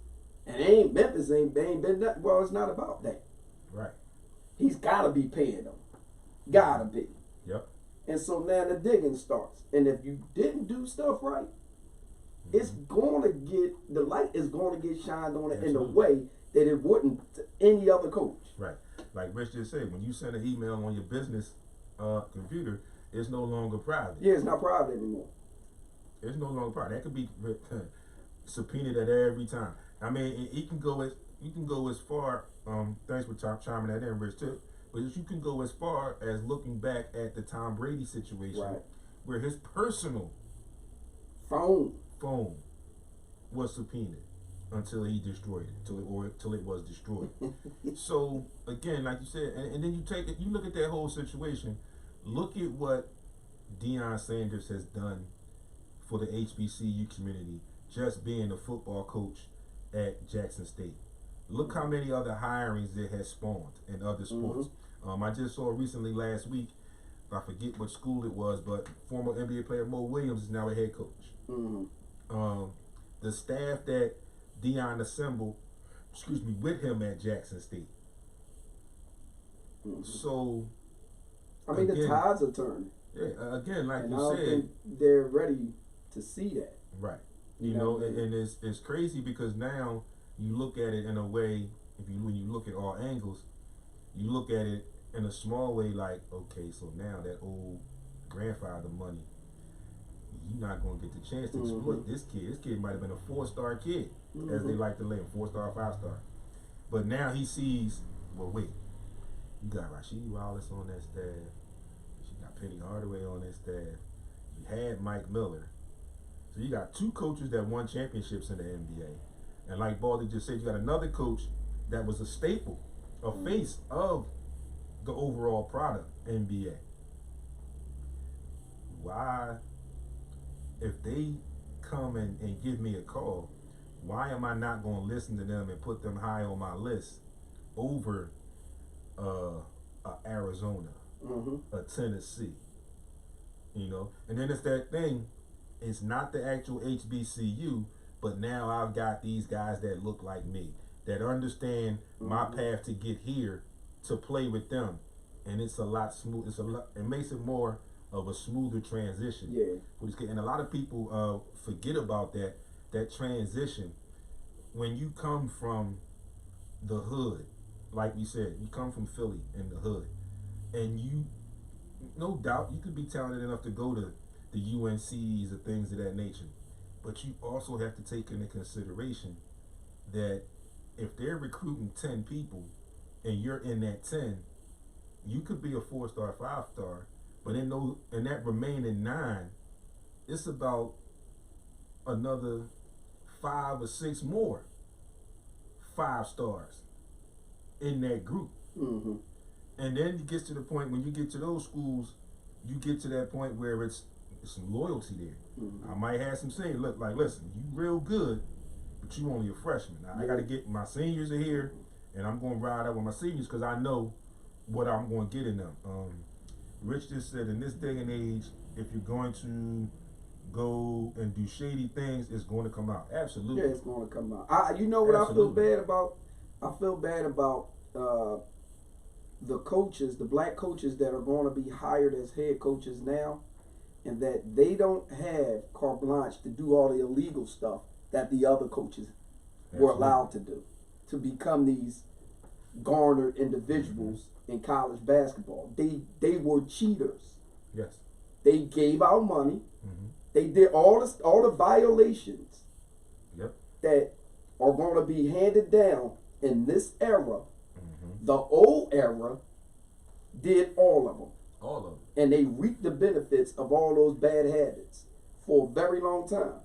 and Memphis ain't been nothing. Well, it's not about that. Right. He's got to be paying them. Gotta be. Yep. And so now the digging starts. And if you didn't do stuff right, it's going to get, the light is going to get shined on it in a way that it wouldn't to any other coach. Right. Like Rich just said, when you send an email on your business computer, it's no longer private. Yeah, it's not private anymore. It's no longer private. That could be subpoenaed at every time. I mean, you can go as far. Thanks for chiming that in, Rich, too. But you can go as far as looking back at the Tom Brady situation, where his personal phone was subpoenaed until he destroyed it, till it was destroyed. So again, like you said, and then you look at that whole situation. Look at what Deion Sanders has done for the HBCU community, just being a football coach at Jackson State. Look how many other hirings it has spawned in other sports. I just saw recently last week, I forget what school it was, but former NBA player Mo Williams is now a head coach. The staff that Deion assembled, with him at Jackson State. So, I mean, the tides are turning. Yeah, again, like and you I don't said, think they're ready to see that. Right. You know, and it's crazy because now you look at it in a way. When you look at all angles, you look at it in a small way. Like, okay, so now that old grandfather money, you're not going to get the chance to exploit this kid. This kid might have been a 4-star kid, as they like to label 4-star, 5-star. But now he sees, well, wait, you got Rasheed Wallace on that staff. You got Penny Hardaway on that staff. You had Mike Miller. So you got 2 coaches that won championships in the NBA. And like Baldy just said, you got another coach that was a staple, a face of the overall product, NBA. Why, if they come and give me a call, why am I not going to listen to them and put them high on my list over Arizona, a Tennessee? You know, and then it's that thing. It's not the actual HBCU, but now I've got these guys that look like me, that understand my path to get here, to play with them, and it's a lot smooth. It makes it more of a smoother transition. Yeah. And a lot of people forget about that transition. When you come from the hood, like we said, you come from Philly in the hood, and you, no doubt, you could be talented enough to go to the UNCs or things of that nature. But you also have to take into consideration that if they're recruiting 10 people and you're in that 10, you could be a 4-star, 5-star, but in that remaining 9, it's about another 5 or 6 more 5-stars in that group. And then it gets to the point when you get to those schools, you get to that point where it's some loyalty there. I might have some saying, look, like, listen, you real good, but you only a freshman. Now, I got to get, my seniors are here, and I'm going to ride out with my seniors because I know what I'm going to get in them. Rich just said, in this day and age, if you're going to go and do shady things, it's going to come out. Absolutely. Yeah, it's going to come out. You know what I feel bad about? I feel bad about the coaches, the black coaches that are going to be hired as head coaches now, and that they don't have carte blanche to do all the illegal stuff that the other coaches were allowed to do, to become these garnered individuals in college basketball. They were cheaters. Yes. They gave out money. They did all the violations that are going to be handed down in this era. The old era did all of them. All of them. And they reaped the benefits of all those bad habits for a very long time.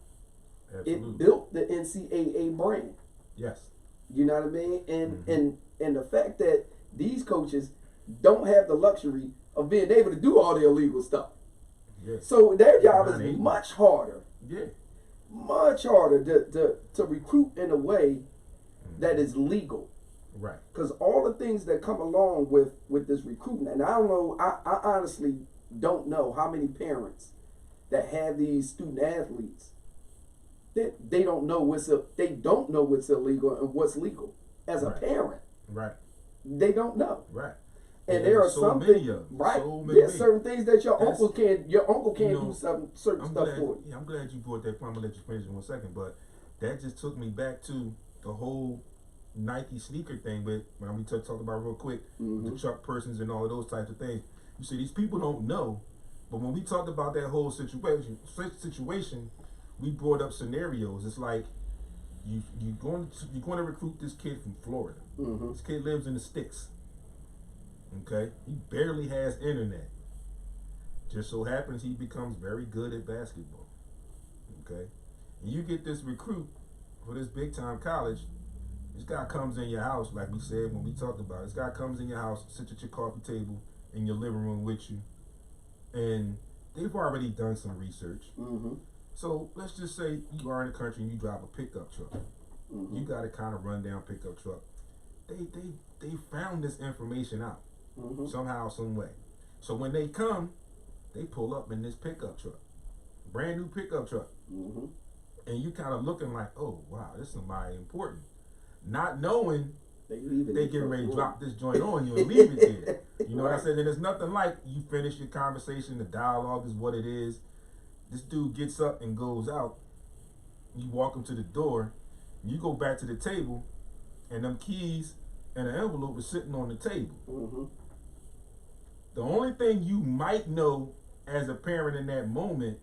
Absolutely. It built the NCAA brand. Yes. You know what I mean? And the fact that these coaches don't have the luxury of being able to do all the illegal stuff. Yes. So their job is much harder. Yeah. Much harder to recruit in a way that is legal. Right. Because all the things that come along with this recruitment, and I don't know, I honestly don't know how many parents that have these student athletes that they don't know what's illegal and what's legal. As a parent, they don't know. Right. And there are some things, there's certain things that your uncle can't do some certain stuff for you. Yeah, I'm glad you brought that point. I'm gonna let you finish in 1 second, but that just took me back to the whole Nike sneaker thing with when we talk about real quick, the Chuck Persons and all of those types of things. You see, these people don't know, but when we talked about that whole situation, we brought up scenarios. It's like you're going to recruit this kid from Florida. This kid lives in the sticks. Okay, he barely has internet. Just so happens he becomes very good at basketball. Okay, and you get this recruit for this big time college, this guy comes in your house, like we said when we talked about it. This guy comes in your house, sits at your coffee table in your living room with you, and they've already done some research. Mm-hmm. So let's just say you are in the country and you drive a pickup truck. Mm-hmm. You got a kind of rundown pickup truck. They found this information out somehow, some way. So when they come, they pull up in this pickup truck, brand new pickup truck, and you kind of looking like, oh wow, this is somebody important, not knowing they getting ready to drop this joint on you and leave it there. You know what I said? And it's nothing like you finish your conversation, the dialogue is what it is. This dude gets up and goes out. You walk him to the door. You go back to the table, and them keys and an envelope is sitting on the table. The only thing you might know as a parent in that moment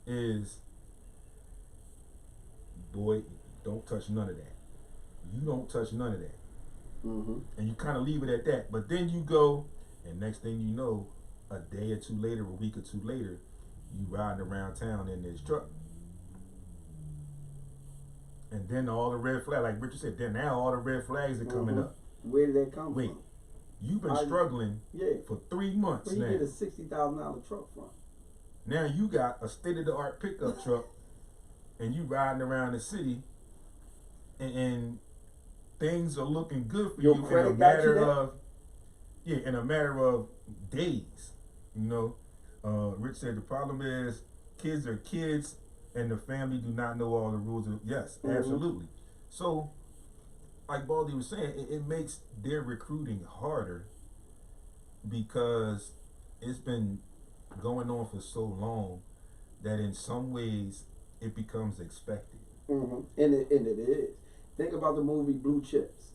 is, boy, don't touch none of that. You don't touch none of that. And you kind of leave it at that. But then you go, and next thing you know, a day or two later, a week or two later, you riding around town in this truck. And then all the red flags, like Richard said, then now all the red flags are coming up. Where did that come from? You've been struggling for 3 months now. Where you get a $60,000 truck from? Now you got a state-of-the-art pickup truck, and you riding around the city, and things are looking good for you in a matter of in a matter of days. You know, Rich said the problem is kids are kids, and the family do not know all the rules. Yes, absolutely. So, like Baldy was saying, it makes their recruiting harder because it's been going on for so long that in some ways it becomes expected. And it is. Think about the movie Blue Chips.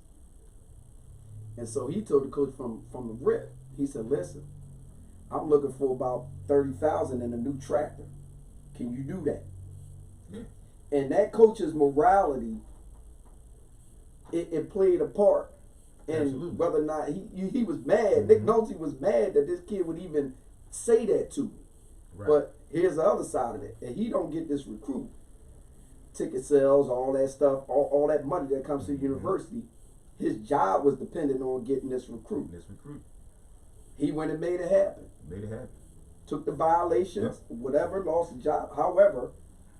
And so he told the coach from the rip, he said, listen, I'm looking for about $30,000 in a new tractor. Can you do that? Yeah. And that coach's morality, it played a part. And absolutely. Whether or not he was mad, Nick Nolte was mad that this kid would even say that to me. Right. But here's the other side of it. And he don't get this recruit. Ticket sales, all that stuff, all that money that comes to the university, his job was dependent on getting this recruit. He went and made it happen. Took the violations, whatever, lost the job, however,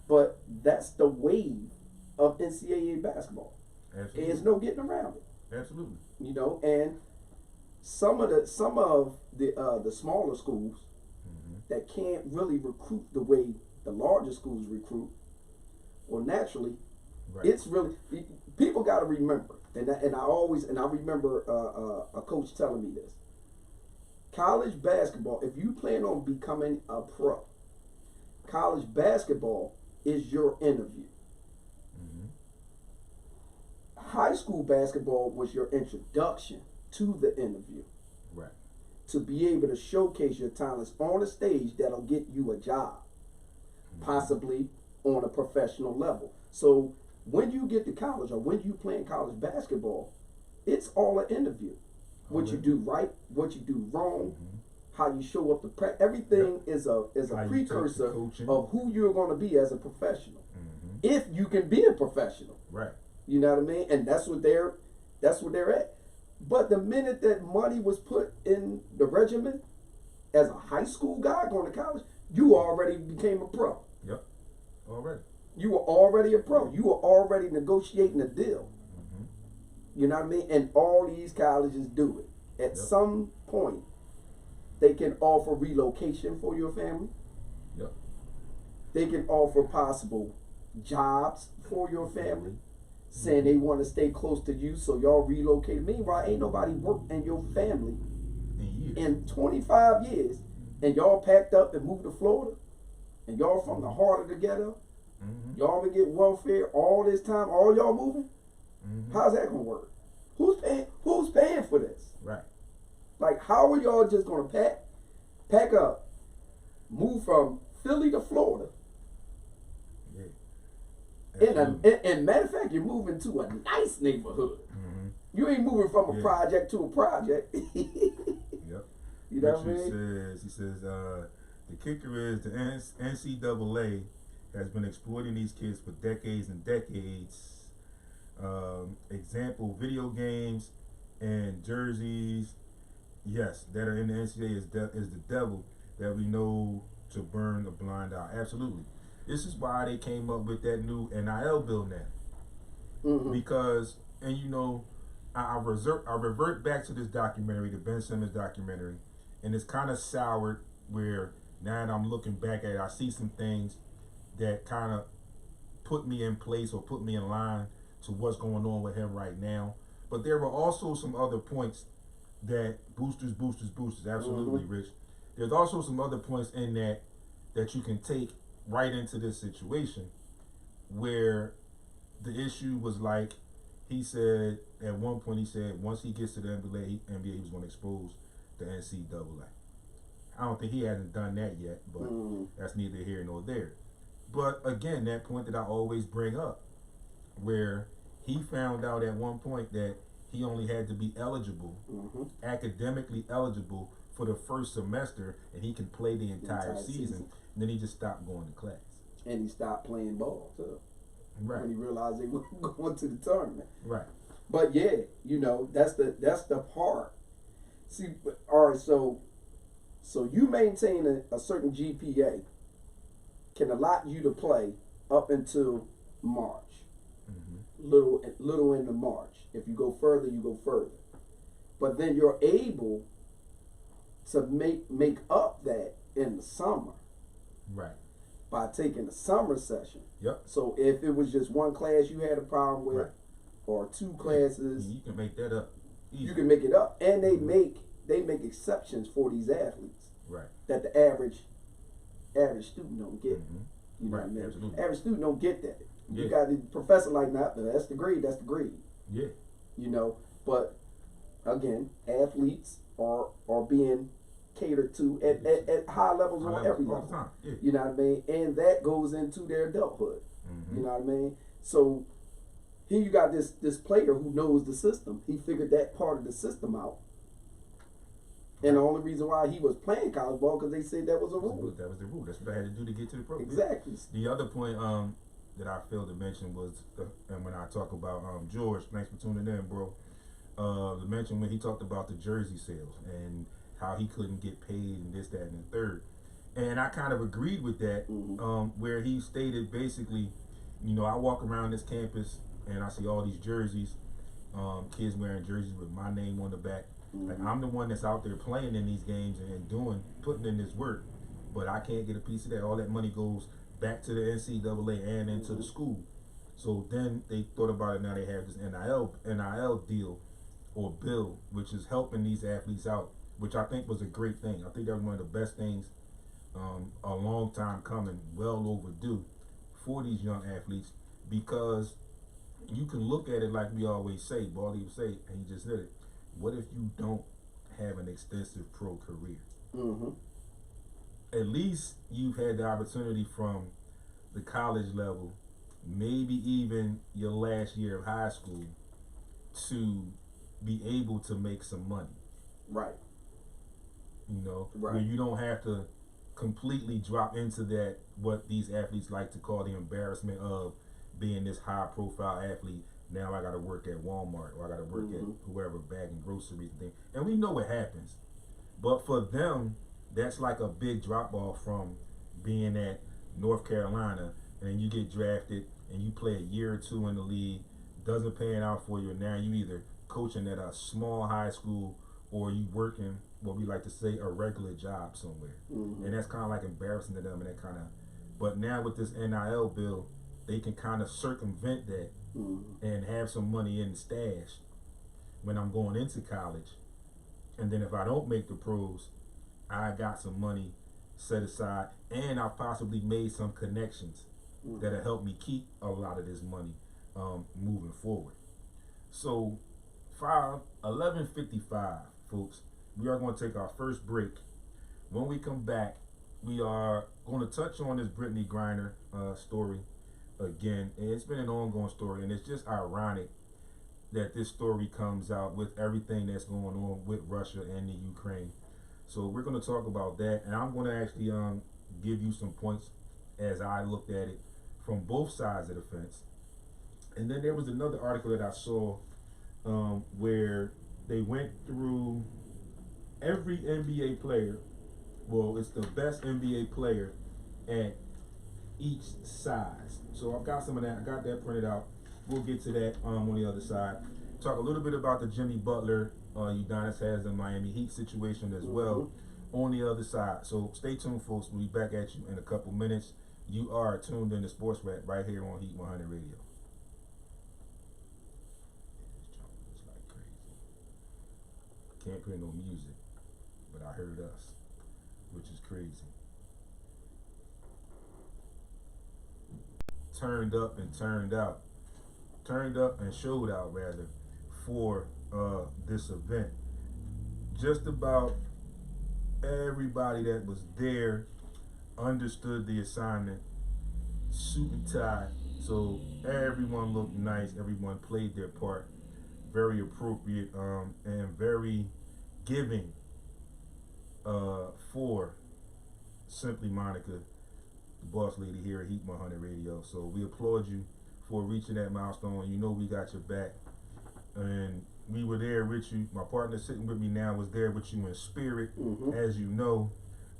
but that's the wave of NCAA basketball. Absolutely. There's no getting around it. Absolutely. You know, and some of the smaller schools that can't really recruit the way the larger schools recruit, well, naturally, it's really, people got to remember, and I remember a coach telling me this. College basketball, if you plan on becoming a pro, college basketball is your interview. High school basketball was your introduction to the interview. Right. To be able to showcase your talents on a stage that'll get you a job, possibly on a professional level. So when you get to college or when you play in college basketball, it's all an interview. What you do right, what you do wrong, how you show up to everything is a precursor of who you're going to be as a professional. If you can be a professional. Right. You know what I mean? And that's what they're at. But the minute that money was put in the regimen, as a high school guy going to college, you already became a pro. Yep. Already. You were already a pro. You were already negotiating a deal. You know what I mean? And all these colleges do it. At some point, they can offer relocation for your family. Yep. They can offer possible jobs for your family, saying they want to stay close to you, so y'all relocate. Meanwhile, ain't nobody worked in your family in 25 years, and y'all packed up and moved to Florida, and y'all from the heart of the ghetto. Y'all been getting welfare all this time, all y'all moving. How's that gonna work? Who's paying for this? Right. Like, how are y'all just gonna pack up, move from Philly to Florida? And matter of fact, you're moving to a nice neighborhood. You ain't moving from a project to a project. Yep. You know what I mean? He says the kicker is the NCAA has been exploiting these kids for decades and decades. Example, video games and jerseys, yes, that are in the NCAA is the devil that we know to burn a blind eye. Absolutely. This is why they came up with that new NIL bill now. Because, and you know, I revert back to this documentary, the Ben Simmons documentary, and it's kind of soured where now that I'm looking back at it, I see some things that kind of put me in place or put me in line to what's going on with him right now. But there were also some other points that boosters, absolutely, Rich. There's also some other points in that you can take right into this situation where the issue was like, he said, at one point he said, once he gets to the NBA, he was going to expose the NCAA. I don't think he hasn't done that yet, but that's neither here nor there. But again, that point that I always bring up, where he found out at one point that he only had to be eligible, academically eligible for the first semester, and he can play the entire season. And then he just stopped going to class. And he stopped playing ball too. Right. When he realized they were going to the tournament. Right. But yeah, you know, that's the part. See, all right, so you maintain a certain GPA can allot you to play up until March. Little into March. If you go further, you go further. But then you're able to make up that in the summer. Right. By taking the summer session. Yep. So if it was just one class you had a problem with, or two classes, you can make that up. Easy. You can make it up, and they make exceptions for these athletes. Right. That the average student don't get. You know right. what I mean? Absolutely. Average student don't get that. Yeah. You got the professor like that. That's the grade. That's the grade. Yeah. You know, but again, athletes are being catered to at high levels on every level. Yeah. You know what I mean? And that goes into their adulthood. You know what I mean? So here you got this player who knows the system. He figured that part of the system out. And the only reason why he was playing college ball because they said that was a rule. That was the rule. That's what I had to do to get to the program. Exactly. The other point that I failed to mention was, and when I talk about George, thanks for tuning in, bro. To mention when he talked about the jersey sales and how he couldn't get paid and this, that, and the third. And I kind of agreed with that, where he stated basically, you know, I walk around this campus and I see all these jerseys, kids wearing jerseys with my name on the back. Like, I'm the one that's out there playing in these games and putting in this work, but I can't get a piece of that. All that money goes back to the NCAA and into the school. So then they thought about it. Now they have this NIL deal or bill, which is helping these athletes out, which I think was a great thing. I think that was one of the best things, a long time coming, well overdue for these young athletes, because you can look at it like we always say, Baldy would say, and he just said it. What if you don't have an extensive pro career? At least you've had the opportunity from the college level, maybe even your last year of high school, to be able to make some money. Right. You know, where you don't have to completely drop into that, what these athletes like to call the embarrassment of being this high profile athlete. Now I got to work at Walmart, or I got to work at whoever, bagging groceries and things. And we know what happens. But for them, that's like a big drop off from being at North Carolina, and you get drafted and you play a year or two in the league, doesn't pan out for you, and now you either coaching at a small high school or you working what we like to say a regular job somewhere. And that's kind of like embarrassing to them, and that kind of. But now with this NIL bill, they can kind of circumvent that and have some money in the stash when I'm going into college. And then if I don't make the pros, I got some money set aside, and I've possibly made some connections that'll help me keep a lot of this money moving forward. So 11:55, folks, we are going to take our first break. When we come back, we are going to touch on this Brittany Griner story again. And it's been an ongoing story, and it's just ironic that this story comes out with everything that's going on with Russia and the Ukraine. So we're going to talk about that, and I'm going to actually give you some points as I looked at it from both sides of the fence. And then there was another article that I saw where they went through every NBA player. Well, it's the best NBA player at each size. So I've got some of that. I got that printed out. We'll get to that on the other side. Talk a little bit about the Jimmy Butler, Udonis has the Miami Heat situation as well on the other side. So stay tuned, folks. We'll be back at you in a couple minutes. You are tuned in to Sports Rap right here on Heat 100 Radio. It's like crazy. Can't play no music, but I heard us, which is crazy. Turned up and turned out. Turned up and showed out, rather, for this event. Just about everybody that was there understood the assignment, suit and tie. So everyone looked nice. Everyone played their part. Very appropriate and very giving for Simply Monica, the boss lady here at Heat 100 Radio. So we applaud you for reaching that milestone. You know we got your back. And we were there with you. My partner sitting with me now was there with you in spirit, as you know.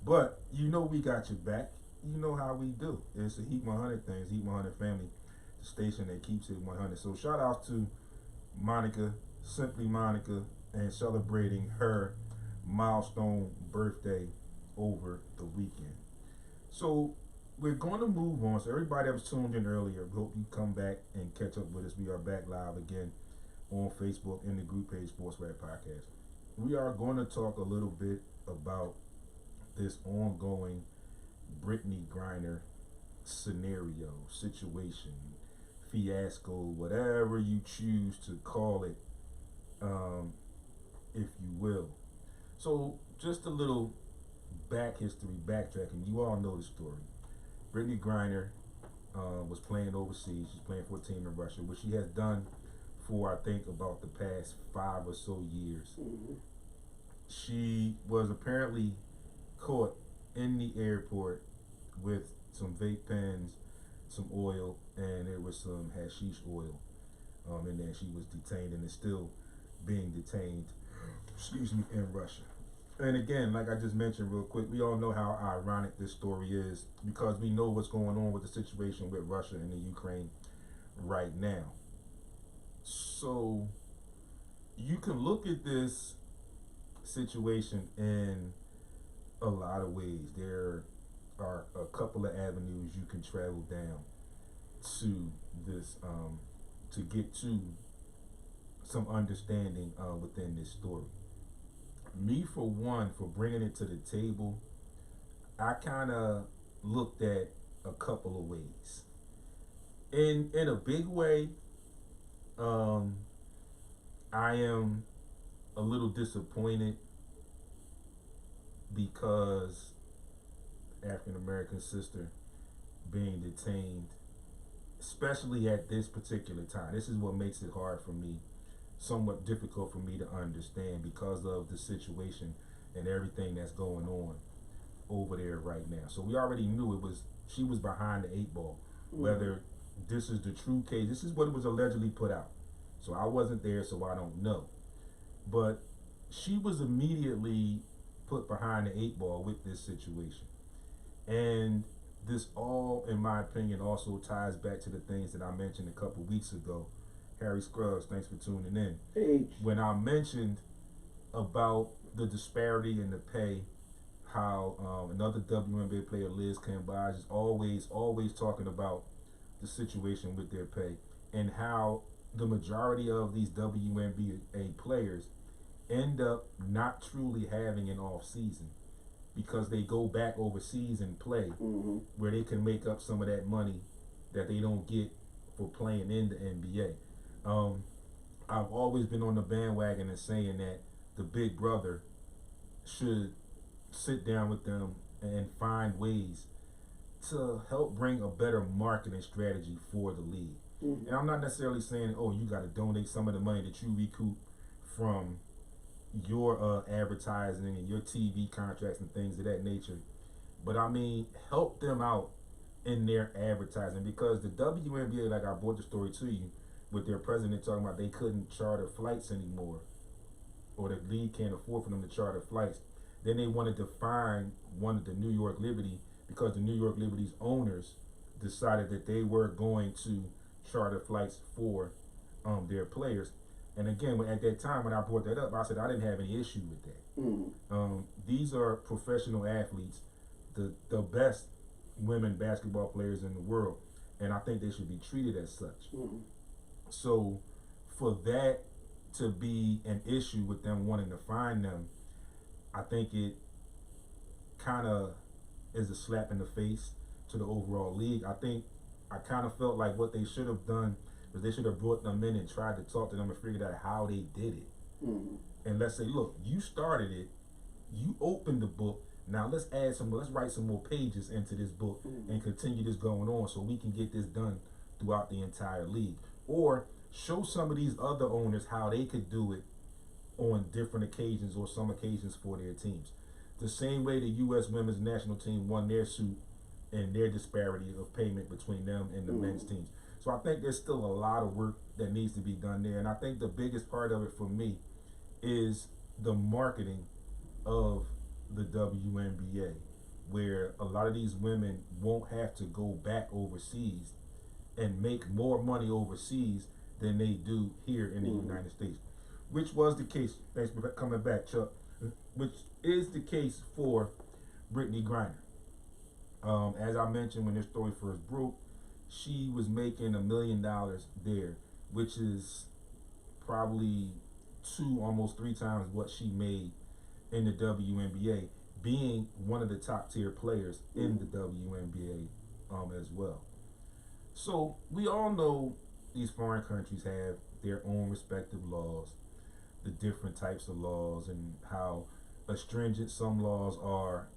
But you know we got your back. You know how we do. It's a Heat 100 thing. It's Heat 100 family, the station that keeps it 100. So shout out to Monica, Simply Monica, and celebrating her milestone birthday over the weekend. So we're going to move on. So everybody that was tuned in earlier, we hope you come back and catch up with us. We are back live again on Facebook in the group page SportsRap Podcast. We are going to talk a little bit about this ongoing Brittany Griner scenario, situation, fiasco, whatever you choose to call it, if you will. So just a little back history, backtracking. You all know the story. Brittany Griner was playing overseas. She's playing for a team in Russia, which she has done for, I think, about the past 5 or so years. She was apparently caught in the airport with some vape pens, some oil, and there was some hashish oil in there. She was detained and is still being detained, in Russia. And again, like I just mentioned real quick, we all know how ironic this story is because we know what's going on with the situation with Russia and the Ukraine right now. So you can look at this situation in a lot of ways. There are a couple of avenues you can travel down to this, to get to some understanding within this story. Me, for one, for bringing it to the table, I kind of looked at a couple of ways. In a big way, I am a little disappointed because African American sister being detained, especially at this particular time. This is what makes it hard for me, somewhat difficult for me to understand because of the situation and everything that's going on over there right now. So we already knew she was behind the 8 ball. Whether this is the true case, this is what it was allegedly put out. So I wasn't there, so I don't know. But she was immediately put behind the 8 ball with this situation. And this all, in my opinion, also ties back to the things that I mentioned a couple weeks ago. Harry Scruggs, thanks for tuning in. Hey. When I mentioned about the disparity in the pay, how another WNBA player, Liz Cambage, is always talking about the situation with their pay and how the majority of these WNBA players end up not truly having an off season because they go back overseas and play where they can make up some of that money that they don't get for playing in the NBA. I've always been on the bandwagon and saying that the big brother should sit down with them and find ways to help bring a better marketing strategy for the league. And I'm not necessarily saying, oh, you got to donate some of the money that you recoup from your advertising and your TV contracts and things of that nature. But I mean, help them out in their advertising, because the WNBA, like I brought the story to you, with their president talking about they couldn't charter flights anymore, or the league can't afford for them to charter flights. Then they wanted to fine one of the New York Liberty, because the New York Liberty's owners decided that they were going to charter flights for their players. And again, at that time when I brought that up, I said I didn't have any issue with that. These are professional athletes, the best women basketball players in the world, and I think they should be treated as such. So for that to be an issue with them wanting to fine them, I think it kind of is a slap in the face to the overall league. I kind of felt like what they should have done was they should have brought them in and tried to talk to them and figured out how they did it. And let's say, look, you started it, you opened the book, now let's write some more pages into this book and continue this going on so we can get this done throughout the entire league. Or show some of these other owners how they could do it on different occasions or some occasions for their teams. The same way the U.S. women's national team won their suit and their disparity of payment between them and the men's teams. So I think there's still a lot of work that needs to be done there. And I think the biggest part of it for me is the marketing of the WNBA, where a lot of these women won't have to go back overseas and make more money overseas than they do here in the United States, which was the case. Thanks for coming back, Chuck. Which is the case for Brittany Griner. As I mentioned when this story first broke, she was making $1 million there, which is probably almost 3 times what she made in the WNBA, being one of the top tier players in the WNBA as well. So we all know these foreign countries have their own respective laws, the different types of laws, and how astringent some laws are,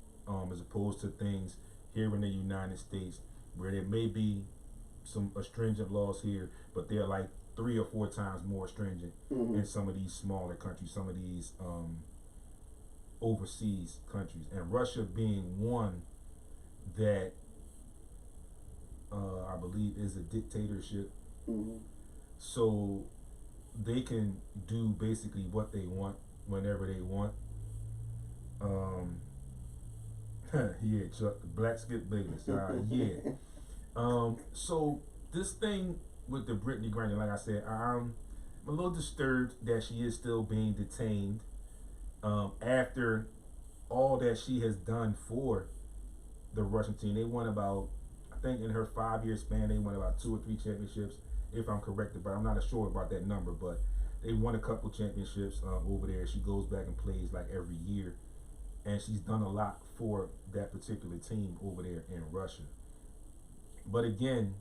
as opposed to things here in the United States where there may be some astringent laws here, but they're like 3 or 4 times more stringent in some of these smaller countries, some of these overseas countries, and Russia being one that I believe is a dictatorship. So they can do basically what they want whenever they want. Yeah, Chuck, Black Skip Bayless. Yeah. So this thing with the Brittany Griner, like I said, I'm a little disturbed that she is still being detained after all that she has done for the Russian team. They won about, I think in her 5-year span, they won about 2 or 3 championships, if I'm corrected, but I'm not sure about that number. But they won a couple championships over there. She goes back and plays like every year, and she's done a lot for that particular team over there in Russia. But again,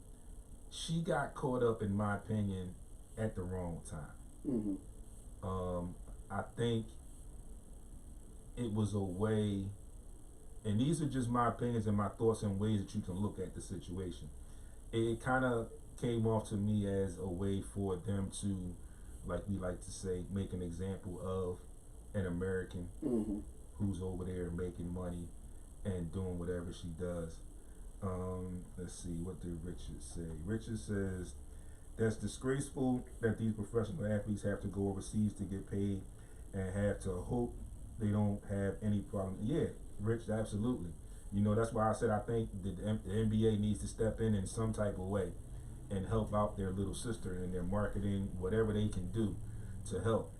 she got caught up, in my opinion, at the wrong time. I think it was a way, and these are just my opinions and my thoughts and ways that you can look at the situation. It kind of came off to me as a way for them to, like we like to say, make an example of an American who's over there making money and doing whatever she does. Let's see, what did Richard say? Richard says, that's disgraceful that these professional athletes have to go overseas to get paid and have to hope they don't have any problem. Yeah, Rich, absolutely. You know, that's why I said I think the NBA needs to step in some type of way and help out their little sister in their marketing, whatever they can do to help.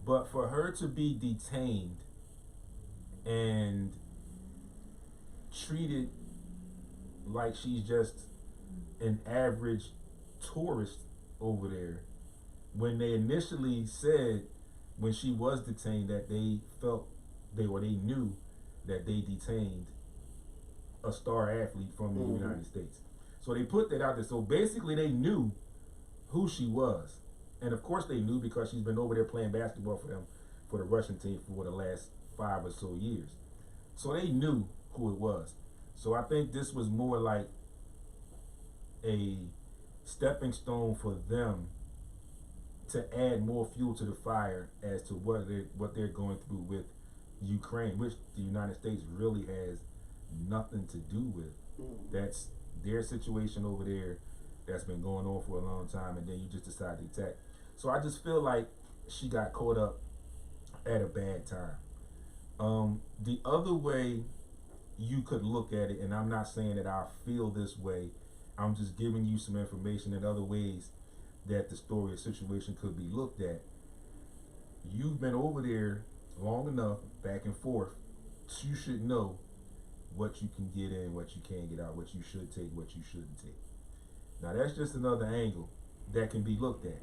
But for her to be detained and treated like she's just an average tourist over there, when they initially said, when she was detained, that they knew that they detained a star athlete from the United States. So they put that out there. So basically they knew who she was. And of course they knew, because she's been over there playing basketball for them, for the Russian team, for the last 5 or so years. So they knew who it was. So I think this was more like a stepping stone for them to add more fuel to the fire as to what they're going through with Ukraine, which the United States really has nothing to do with. That's their situation over there that's been going on for a long time, and then you just decide to attack. So I just feel like she got caught up at a bad time. The other way you could look at it, and I'm not saying that I feel this way, I'm just giving you some information and other ways that the story or situation could be looked at. You've been over there long enough, back and forth, you should know what you can get in, what you can't get out, what you should take, what you shouldn't take. Now that's just another angle that can be looked at.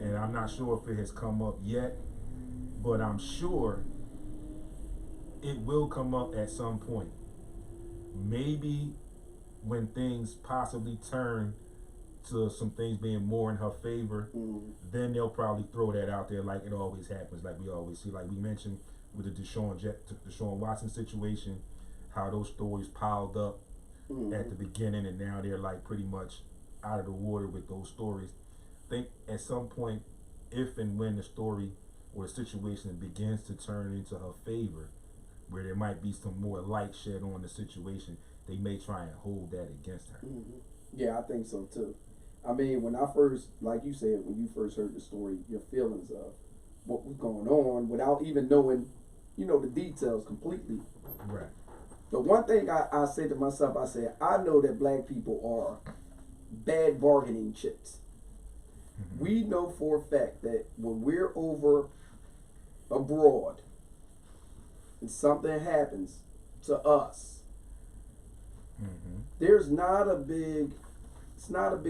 And I'm not sure if it has come up yet, but I'm sure it will come up at some point. Maybe when things possibly turn to some things being more in her favor, then they'll probably throw that out there like it always happens, like we always see. Like we mentioned with the Deshaun Watson situation, how those stories piled up at the beginning, and now they're like pretty much out of the water with those stories. I think at some point, if and when the story or the situation begins to turn into her favor, where there might be some more light shed on the situation, they may try and hold that against her. Yeah, I think so too. I mean, when I first, like you said, when you first heard the story, your feelings of what was going on without even knowing, the details completely. Right. The one thing I said to myself, I said, I know that black people are bad bargaining chips. We know for a fact that when we're over abroad and something happens to us, there's not a big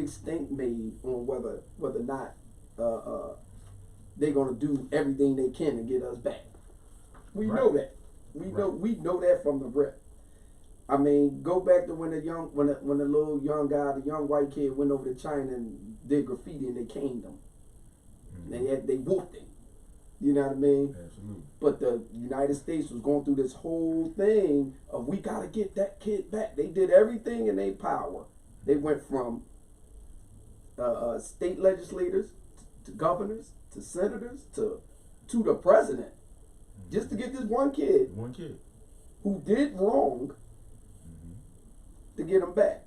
stink made on whether or not they're gonna do everything they can to get us back. We know that. We know that from the rip. I mean, go back to when the little young guy, the young white kid went over to China and did graffiti and they caned him. They whooped him. You know what I mean? Absolutely. But the United States was going through this whole thing of we gotta get that kid back. They did everything in their power. They went from state legislators to governors to senators to the president just to get this one kid who did wrong to get him back.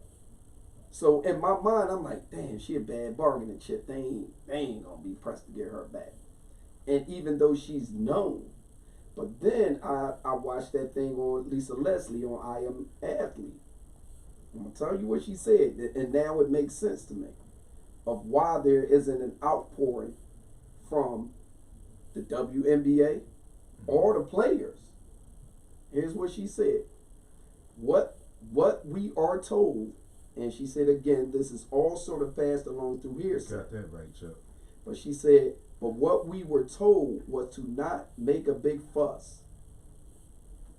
So in my mind, I'm like, damn, she a bad bargaining chip. They ain't gonna be pressed to get her back. And even though she's known, but then I watched that thing on Lisa Leslie on I Am Athlete. I'm gonna tell you what she said, and now it makes sense to me of why there isn't an outpouring from the WNBA or the players. Here's what she said. What we are told, and she said again, this is all sort of passed along through hearsay. Got that right, Chuck. But she said, but what we were told was to not make a big fuss.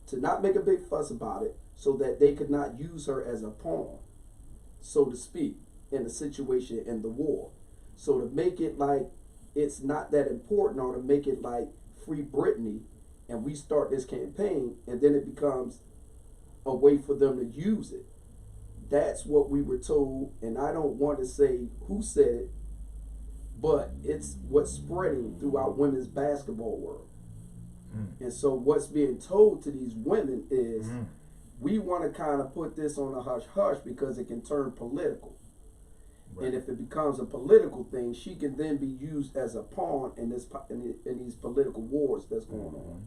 To not make a big fuss about it so that they could not use her as a pawn, so to speak, in the situation in the war. So to make it like it's not that important, or to make it like free Brittney, and we start this campaign, and then it becomes a way for them to use it. That's what we were told, and I don't want to say who said it, but it's what's spreading throughout women's basketball world. And so what's being told to these women is we want to kind of put this on a hush-hush because it can turn political. And if it becomes a political thing, she can then be used as a pawn in these political wars that's going on.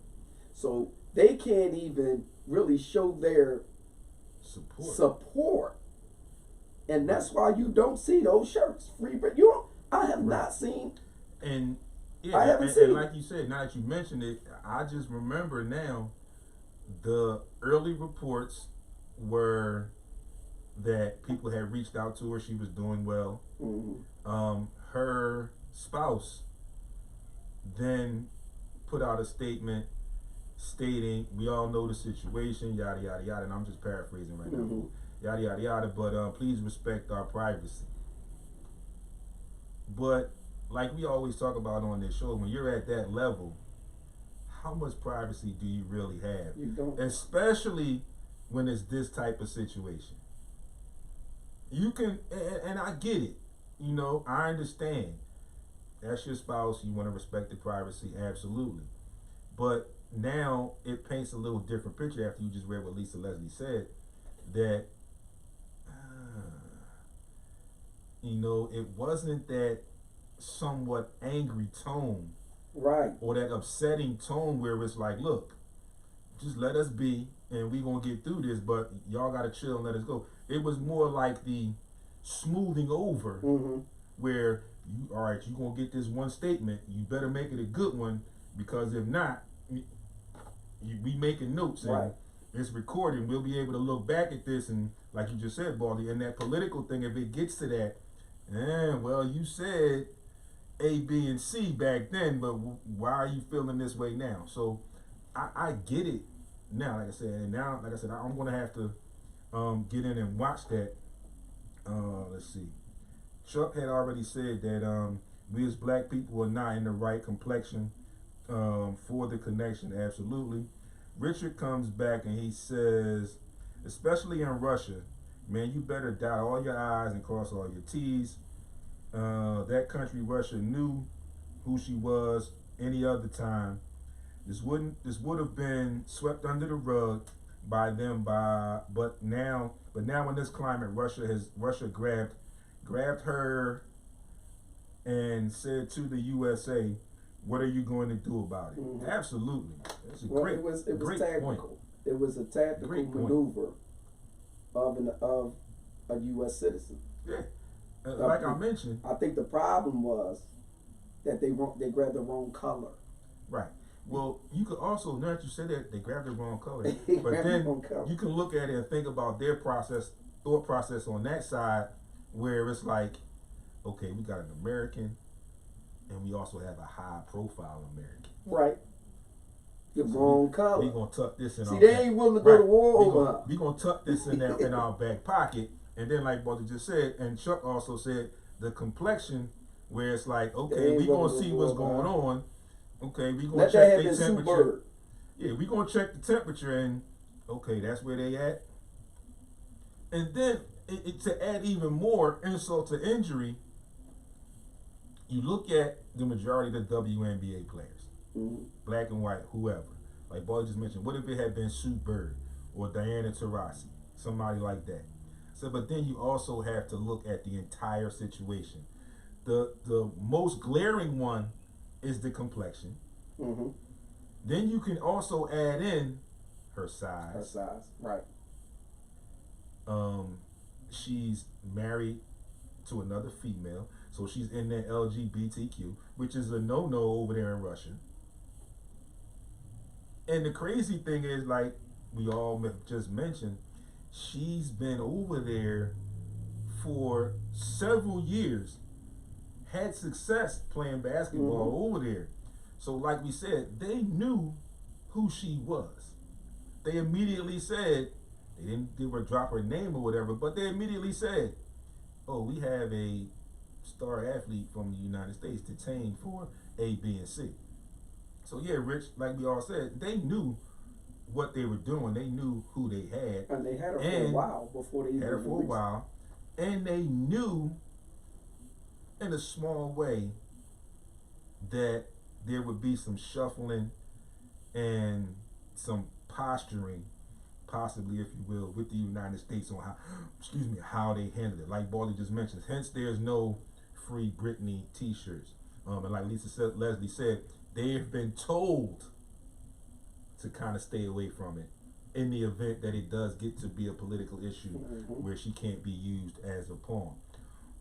So they can't even really show their support. And that's why you don't see those shirts. I have not seen. And I haven't seen. And like you said, now that you mentioned it, I just remember now the early reports were that people had reached out to her. She was doing well. Her spouse then put out a statement stating, we all know the situation, yada, yada, yada. And I'm just paraphrasing right now. Yada, yada, yada. But please respect our privacy. But like we always talk about on this show, when you're at that level, how much privacy do you really have? You don't. Especially when it's this type of situation. You can, and I get it. I understand. That's your spouse. You want to respect the privacy, absolutely. But now it paints a little different picture after you just read what Lisa Leslie said. That it wasn't that somewhat angry tone Right. or that upsetting tone where it's like, look, just let us be and we gonna get through this, but y'all gotta chill and let us go. It was more like the smoothing over Mm-hmm. where all right, you gonna get this one statement, you better make it a good one, because if not, we making notes and Right. it's recording. We'll be able to look back at this and, like you just said, Baldy, and that political thing, if it gets to that, well, you said A, B, and C back then, but why are you feeling this way now? So I get it now, like I said, and now, like I said, I'm gonna have to get in and watch that. Let's see. Chuck had already said that we as black people are not in the right complexion for the connection. Absolutely. Richard comes back and he says, especially in Russia, man, you better dot all your I's and cross all your T's. That country, Russia, knew who she was any other time. This would have been swept under the rug by them but now in this climate, Russia grabbed her and said to the USA, what are you going to do about it? Mm-hmm. Absolutely. It's a Well, great, it was great tactical. point. It was a tactical Great point. maneuver of a U.S. citizen. Yeah. Like I mentioned. I think the problem was that they grabbed the wrong color. Right. Well, you could also, now that you said that, they grabbed the wrong color. They But grabbed the then wrong color. you can look at it and think about their thought process on that side, where it's like, okay, we got an American and we also have a high profile American. Right. The wrong color. We gonna tuck this in See, our they back. ain't willing to go to war We over gonna, her. we gonna tuck this in our back pocket. And then, like Brother just said, and Chuck also said, the complexion, where it's like, okay, we gonna see what's going on. Okay, we gonna check their temperature. Yeah, we gonna check the temperature, and okay, that's where they at. And then to add even more insult to injury, you look at the majority of the WNBA players, black and white, whoever. Like Boy just mentioned, what if it had been Sue Bird or Diana Taurasi, somebody like that? So, but then you also have to look at the entire situation. The most glaring one is the complexion. Mm-hmm. Then you can also add in her size. Her size, right. She's married to another female, so she's in that LGBTQ, which is a no-no over there in Russia. And the crazy thing is, like we all just mentioned, she's been over there for several years, had success playing basketball over there. So like we said, they knew who she was. They immediately said, they didn't give her, drop her name or whatever, but they immediately said, oh, we have a star athlete from the United States detained for A, B, and C. So yeah, Rich, like we all said, they knew what they were doing. They knew who they had. And they had her for a while before they even had her for a while. And they knew in a small way that there would be some shuffling and some posturing, possibly, if you will, with the United States on how they handled it. Like Barley just mentioned, hence there's no free Brittney t-shirts. And like Leslie said, they have been told to kind of stay away from it in the event that it does get to be a political issue where she can't be used as a pawn.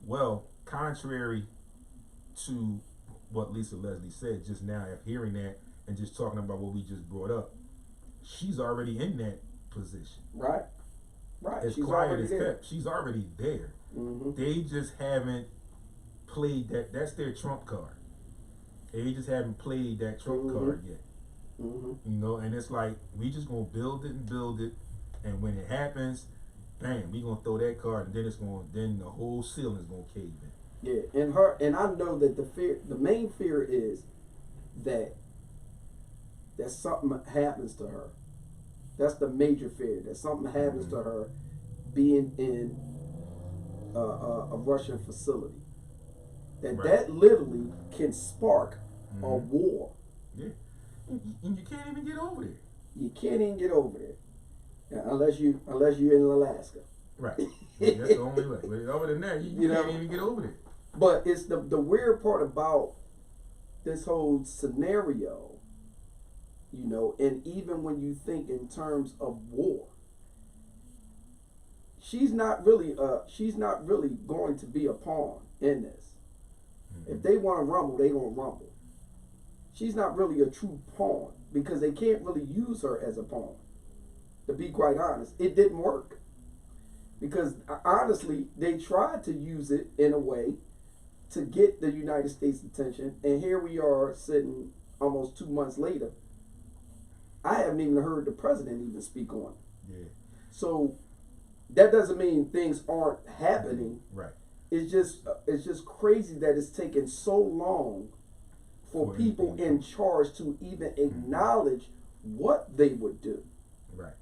Well, contrary to what Lisa Leslie said just now, after hearing that and just talking about what we just brought up, she's already in that position. Right. As She's quiet as there. kept, she's already there. They just haven't played that. That's their trump card. They just haven't played that trump card yet. You know, and it's like, we just gonna build it, and when it happens, bam, we gonna throw that card, and then the whole ceiling is gonna cave in. Yeah, and I know that the main fear is that something happens to her. That's the major fear, that something happens to her being in a Russian facility. That literally can spark a war. Yeah. And you can't even get over there. You can't even get over there unless you're in Alaska. Right. That's the only way. But other than that, you can't even get over it. But it's the weird part about this whole scenario, and even when you think in terms of war, she's not really going to be a pawn in this. Mm-hmm. If they want to rumble, they gonna rumble. She's not really a true pawn because they can't really use her as a pawn. To be quite honest, it didn't work because honestly, they tried to use it in a way to get the United States attention, and here we are sitting almost 2 months later. I haven't even heard the president even speak on it. Yeah. So that doesn't mean things aren't happening. Right. It's just crazy that it's taken so long for people in charge to even acknowledge what they would do. Right.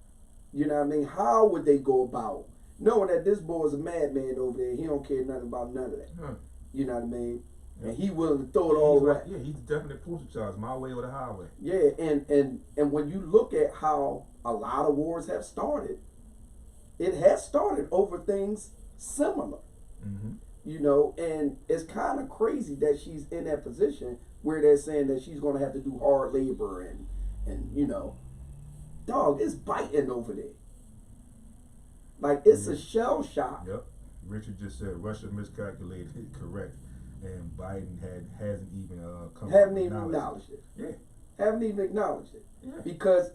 You know what I mean? How would they go about knowing that this boy is a madman over there? He don't care nothing about none of that. Huh. You know what I mean? Yeah. And he willing to throw it all away. Yeah, he's definitely poster child. My way or the highway. Yeah, and when you look at how a lot of wars have started, it has started over things similar. Mm-hmm. And it's kind of crazy that she's in that position where they're saying that she's going to have to do hard labor and dog, it's biting over there. Like, it's a shell shock. Yep. Richard just said Russia miscalculated it, correct, and Biden hasn't even acknowledged it. Yeah. Haven't even acknowledged it. Yeah. Because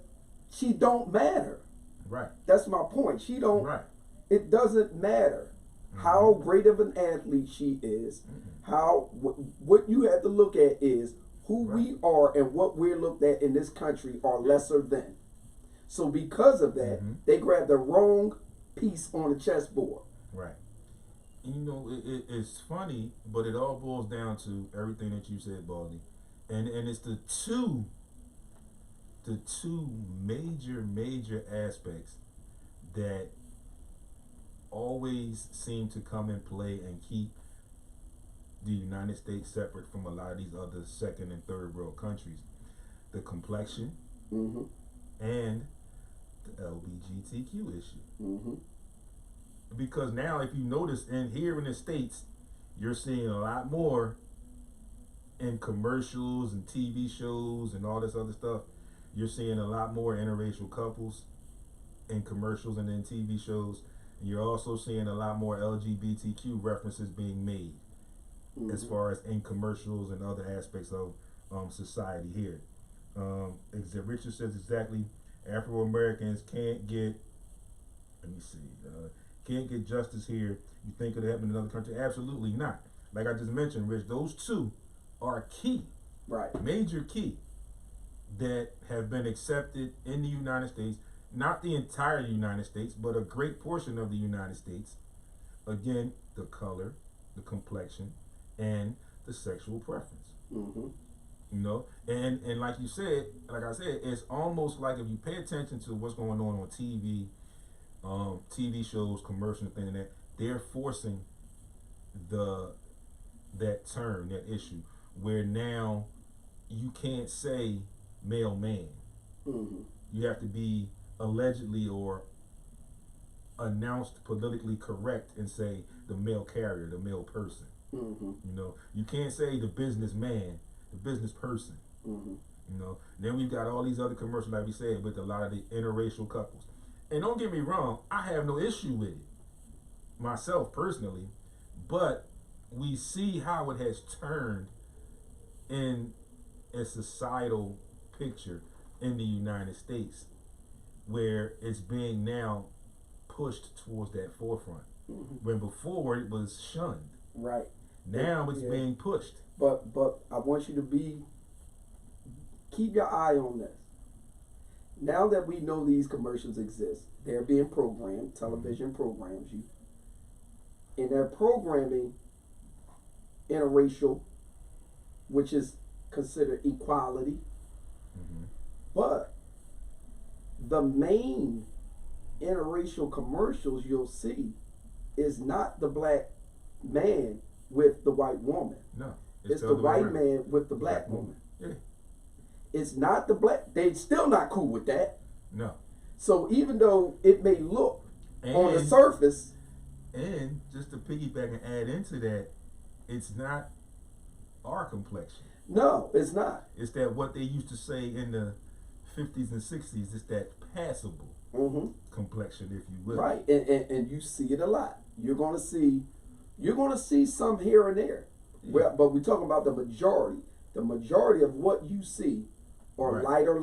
she don't matter. Right. That's my point. She don't. Right. It doesn't matter how great of an athlete she is. How what you have to look at is who we are and what we're looked at in this country are lesser than. So because of that, they grab the wrong piece on the chessboard. Right. It's funny, but it all boils down to everything that you said, Baldy, and it's the two major aspects that always seem to come in play and keep the United States separate from a lot of these other second and third world countries: the complexion and the LGBTQ issue. Because now, if you notice, here in the States, you're seeing a lot more in commercials and TV shows and all this other stuff. You're seeing a lot more interracial couples in commercials and in TV shows. And you're also seeing a lot more LGBTQ references being made as far as in commercials and other aspects of society here. Richard says exactly, Afro-Americans can't get justice here. You think it'll happen in another country? Absolutely not. Like I just mentioned, Rich, those two are key, major key, that have been accepted in the United States. Not the entire United States, but a great portion of the United States. Again, the color, the complexion, and the sexual preference. And like I said, it's almost like if you pay attention to what's going on TV, TV shows, commercials, things like that, they're forcing that term, that issue, where now you can't say male man. You have to be allegedly or announced politically correct and say the male carrier, the male person. You can't say the businessman, the business person. Then we've got all these other commercials, like we said, with a lot of the interracial couples. And don't get me wrong, I have no issue with it myself personally, but we see how it has turned in a societal picture in the United States, where it's being now pushed towards that forefront, when before it was shunned. Right. Now it's being pushed. But I want you to keep your eye on this. Now that we know these commercials exist, they're being programmed, television programs you, and they're programming interracial, which is considered equality. But the main interracial commercials you'll see is not the black man with the white woman. No. It's the white man with the black woman. Yeah. It's not the black. They still not cool with that. No. So even though it may look on the surface. And just to piggyback and add into that, it's not our complexion. No, it's not. It's that what they used to say in the 50s and 60s. It's that passable complexion, if you will. Right, and you see it a lot. You're gonna see some here and there. Yeah. Well, but we're talking about the majority. The majority of what you see are lighter.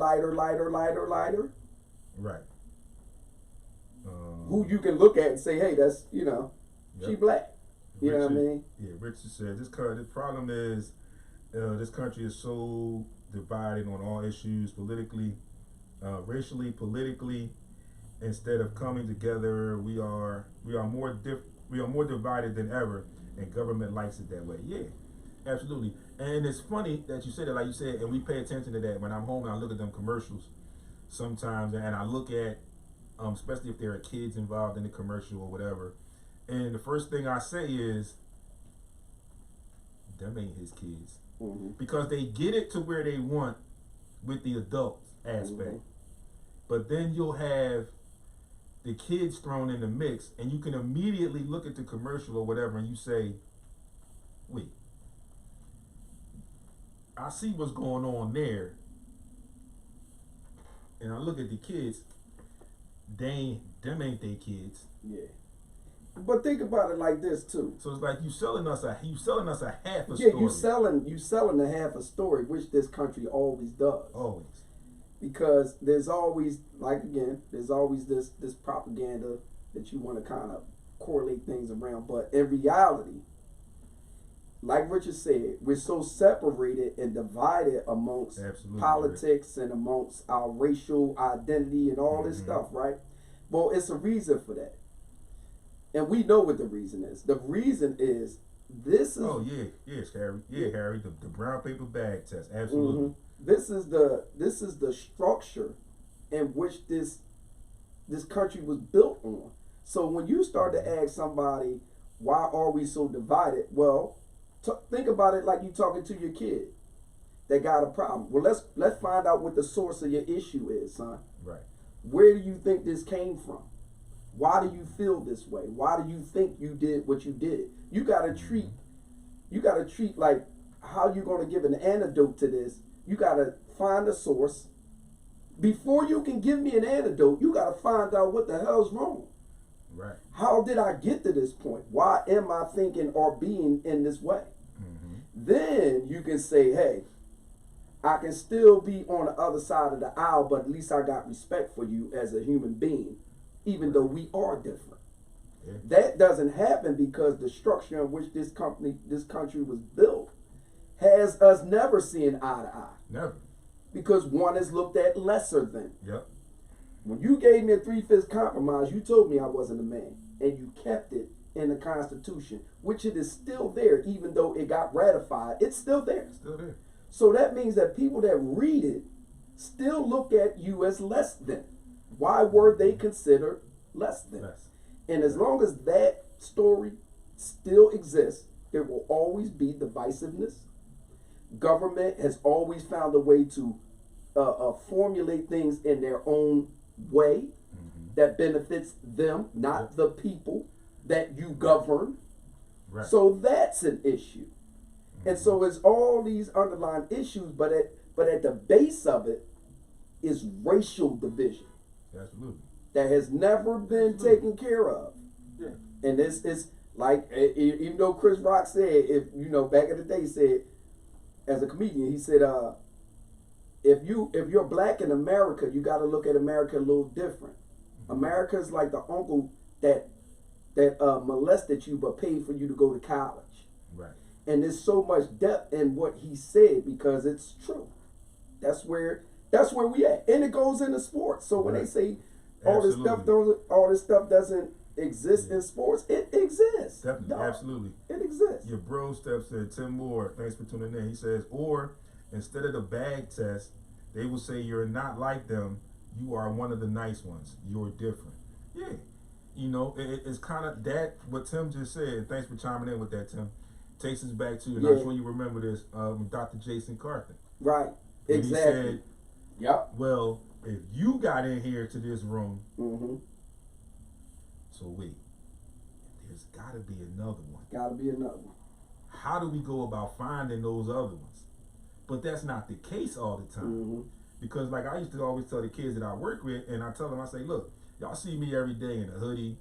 Right. Who you can look at and say, hey, that's she black. You know what I mean? Yeah, Richard said the problem is this country is so divided on all issues, politically, racially, politically. Instead of coming together, we are more divided than ever, and government likes it that way. Yeah, absolutely. And it's funny that you said it, like you said, and we pay attention to that. When I'm home and I look at them commercials sometimes, and I look at, especially if there are kids involved in the commercial or whatever, and the first thing I say is, them ain't his kids. Because they get it to where they want with the adult aspect. But then you'll have the kids thrown in the mix, and you can immediately look at the commercial or whatever and you say, wait, I see what's going on there, and I look at the kids, them ain't they kids. Yeah. But think about it like this too. So it's like you selling us a half a story. Yeah, you selling a half a story, which this country always does. Always. Because there's always this propaganda that you want to kind of correlate things around. But in reality, like Richard said, we're so separated and divided amongst politics and amongst our racial identity and all this stuff, right? Well, it's a reason for that. And we know what the reason is. The reason is this is... Oh, yes, Harry. Yeah, Harry, the brown paper bag test. Absolutely. This is the structure in which this country was built on. So when you start to ask somebody, why are we so divided? Well, think about it like you talking to your kid that got a problem. Well, let's find out what the source of your issue is, son. Right. Where do you think this came from? Why do you feel this way? Why do you think you did what you did? You gotta treat like how you gonna give an antidote to this. You gotta find a source. Before you can give me an antidote, you gotta find out what the hell's wrong. Right. How did I get to this point? Why am I thinking or being in this way? Then you can say, hey, I can still be on the other side of the aisle, but at least I got respect for you as a human being, even though we are different. Yeah. That doesn't happen because the structure in which this country was built has us never seeing eye to eye. Never. Because one is looked at lesser than. Yep. When you gave me a 3/5 compromise, you told me I wasn't a man, and you kept it in the Constitution, which it is still there, even though it got ratified. It's still there. Still there. So that means that people that read it still look at you as less than. Why were they considered less than? And as long as that story still exists, there will always be divisiveness. Government has always found a way to formulate things in their own way that benefits them, not the people that you govern. Right. So that's an issue. And so it's all these underlying issues, but at the base of it is racial division. Absolutely. That has never been taken care of. Yeah. And this is like, even though Chris Rock said, back in the day, he said, as a comedian, he said, if you're black in America, you got to look at America a little different. America is like the uncle that molested you but paid for you to go to college. Right. And there's so much depth in what he said because it's true. That's where we at, and it goes into sports. So when they say all this stuff doesn't exist in sports, it exists. Definitely, absolutely, it exists. Your bro step said, Tim Moore, thanks for tuning in. He says, or instead of the bag test, they will say you're not like them. You are one of the nice ones. You're different. Yeah, it's kind of that what Tim just said. Thanks for chiming in with that, Tim. Takes us back to, and I'm sure you remember this, Dr. Jason Carthen. Right. And exactly. He said, "Yep. Well, if you got in here to this room, you are one of the nice ones. You're different." Yeah. You know, it's kind of that what Tim just said. Thanks for chiming in with that, Tim. Takes us back to, and I'm sure you remember this, Dr. Jason Carthen. Right. Exactly. Yep. Well, if you got in here to this room, So wait, there's got to be another one. Got to be another one. How do we go about finding those other ones? But that's not the case all the time. Mm-hmm. Because like I used to always tell the kids that I work with, and I tell them, I say, look, y'all see me every day in a hoodie,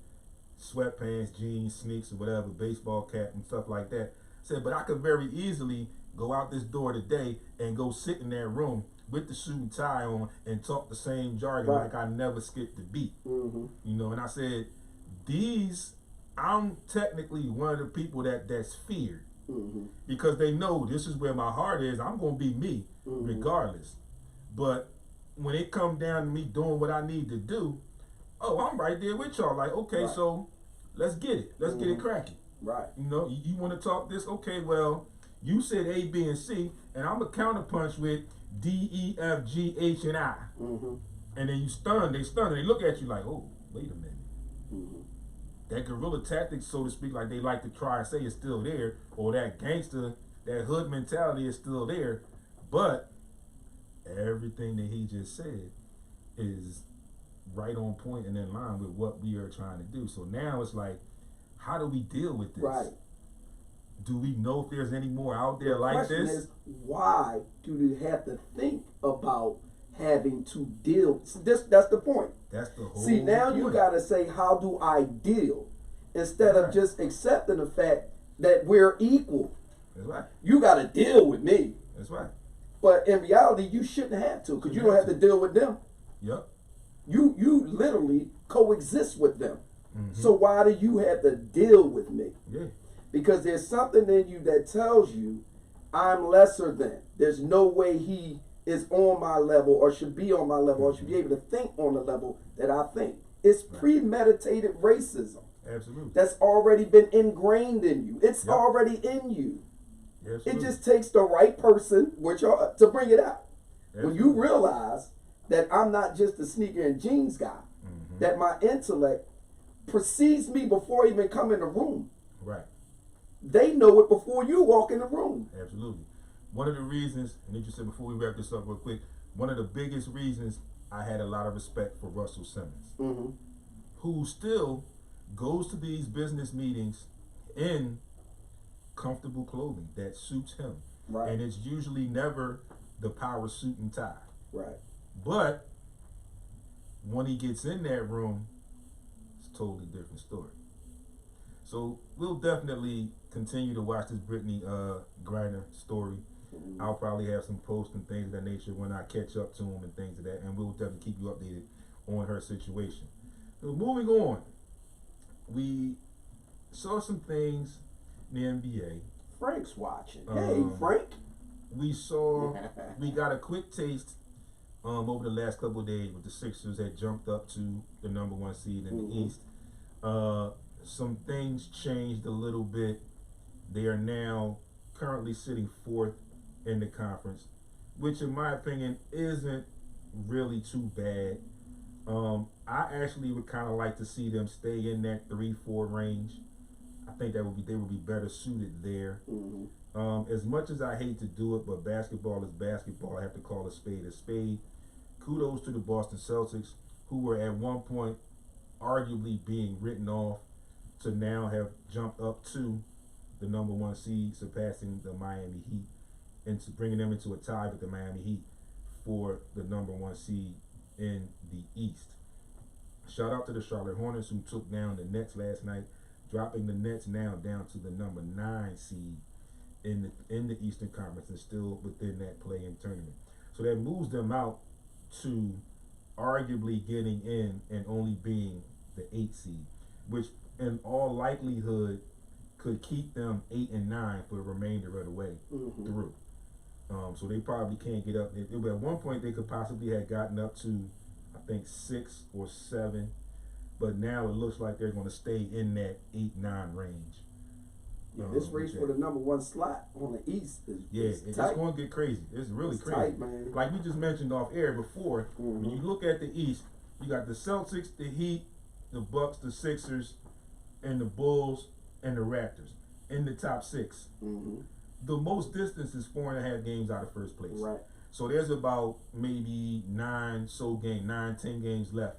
sweatpants, jeans, sneaks, or whatever, baseball cap and stuff like that. I said, but I could very easily go out this door today and go sit in that room with the suit and tie on and talk the same jargon like I never skipped a beat. Mm-hmm. You know, and I said, I'm technically one of the people that's feared. Mm-hmm. Because they know this is where my heart is. I'm going to be me regardless. But when it comes down to me doing what I need to do, I'm right there with y'all. Like, okay, so let's get it. Let's get it cracking. Right. You know, you want to talk this? Okay, well, you said A, B, and C, and I'm a counterpunch with D, E, F, G, H, and I. Mm-hmm. And then you stun. They look at you like, oh, wait a minute. Mm-hmm. That guerrilla tactics, so to speak, like they like to try and say is still there, or that gangster, that hood mentality is still there, but everything that he just said is right on point and in line with what we are trying to do. So now it's like, how do we deal with this? Right. Do we know if there's any more out there like this? The question is, why do they have to think about having to deal? That's the point. That's the whole See, now point. you got to say, how do I deal? Instead of just accepting the fact that we're equal. That's right. You got to deal with me. That's right. But in reality, you shouldn't have to, because you don't have to deal with them. Yep. You literally coexist with them. Mm-hmm. So why do you have to deal with me? Yeah. Because there's something in you that tells you I'm lesser than. There's no way he is on my level or should be on my level or should be able to think on the level that I think. It's premeditated racism. Absolutely. That's already been ingrained in you. It's already in you. Absolutely. It just takes the right person to bring it out. Absolutely. When you realize that I'm not just a sneaker and jeans guy, that my intellect precedes me before I even come in the room. Right. They know it before you walk in the room. Absolutely. One of the reasons, and you said before we wrap this up real quick, one of the biggest reasons I had a lot of respect for Russell Simmons, who still goes to these business meetings in comfortable clothing that suits him. Right. And it's usually never the power suit and tie. Right. But when he gets in that room, it's a totally different story. So we'll definitely continue to watch this Brittany Griner story. I'll probably have some posts and things of that nature when I catch up to him and things of that, and we'll definitely keep you updated on her situation. So moving on, we saw some things in the NBA. Frank's watching. Hey, Frank. We got a quick taste over the last couple of days with the Sixers had jumped up to the number 1 seed in the East. Some things changed a little bit. They are now currently sitting 4th in the conference, which in my opinion isn't really too bad. I actually would kind of like to see them stay in that 3-4 range. I think they would be better suited there. As much as I hate to do it, but basketball is basketball. I have to call a spade a spade. Kudos to the Boston Celtics, who were at one point arguably being written off, to now have jumped up to the number 1 seed, surpassing the Miami Heat, and to bringing them into a tie with the Miami Heat for the number 1 seed in the East. Shout out to the Charlotte Hornets, who took down the Nets last night, dropping the Nets now down to the number 9 seed in the Eastern Conference and still within that play-in tournament. So that moves them out to arguably getting in and only being the 8 seed, which in all likelihood could keep them 8 and 9 for the remainder of the way through. So they probably can't get up. At one point they could possibly have gotten up to, I think, 6 or 7, but now it looks like they're going to stay in that 8-9 range. This race for the number 1 slot on the East is it's tight. going to get crazy. It's really crazy. Tight, man. Like we just mentioned off air before, when you look at the East, you got the Celtics, the Heat, the Bucks, the Sixers, and the Bulls and the Raptors in the top 6. The most distance is 4.5 games out of first place. Right. So there's about maybe 10 games left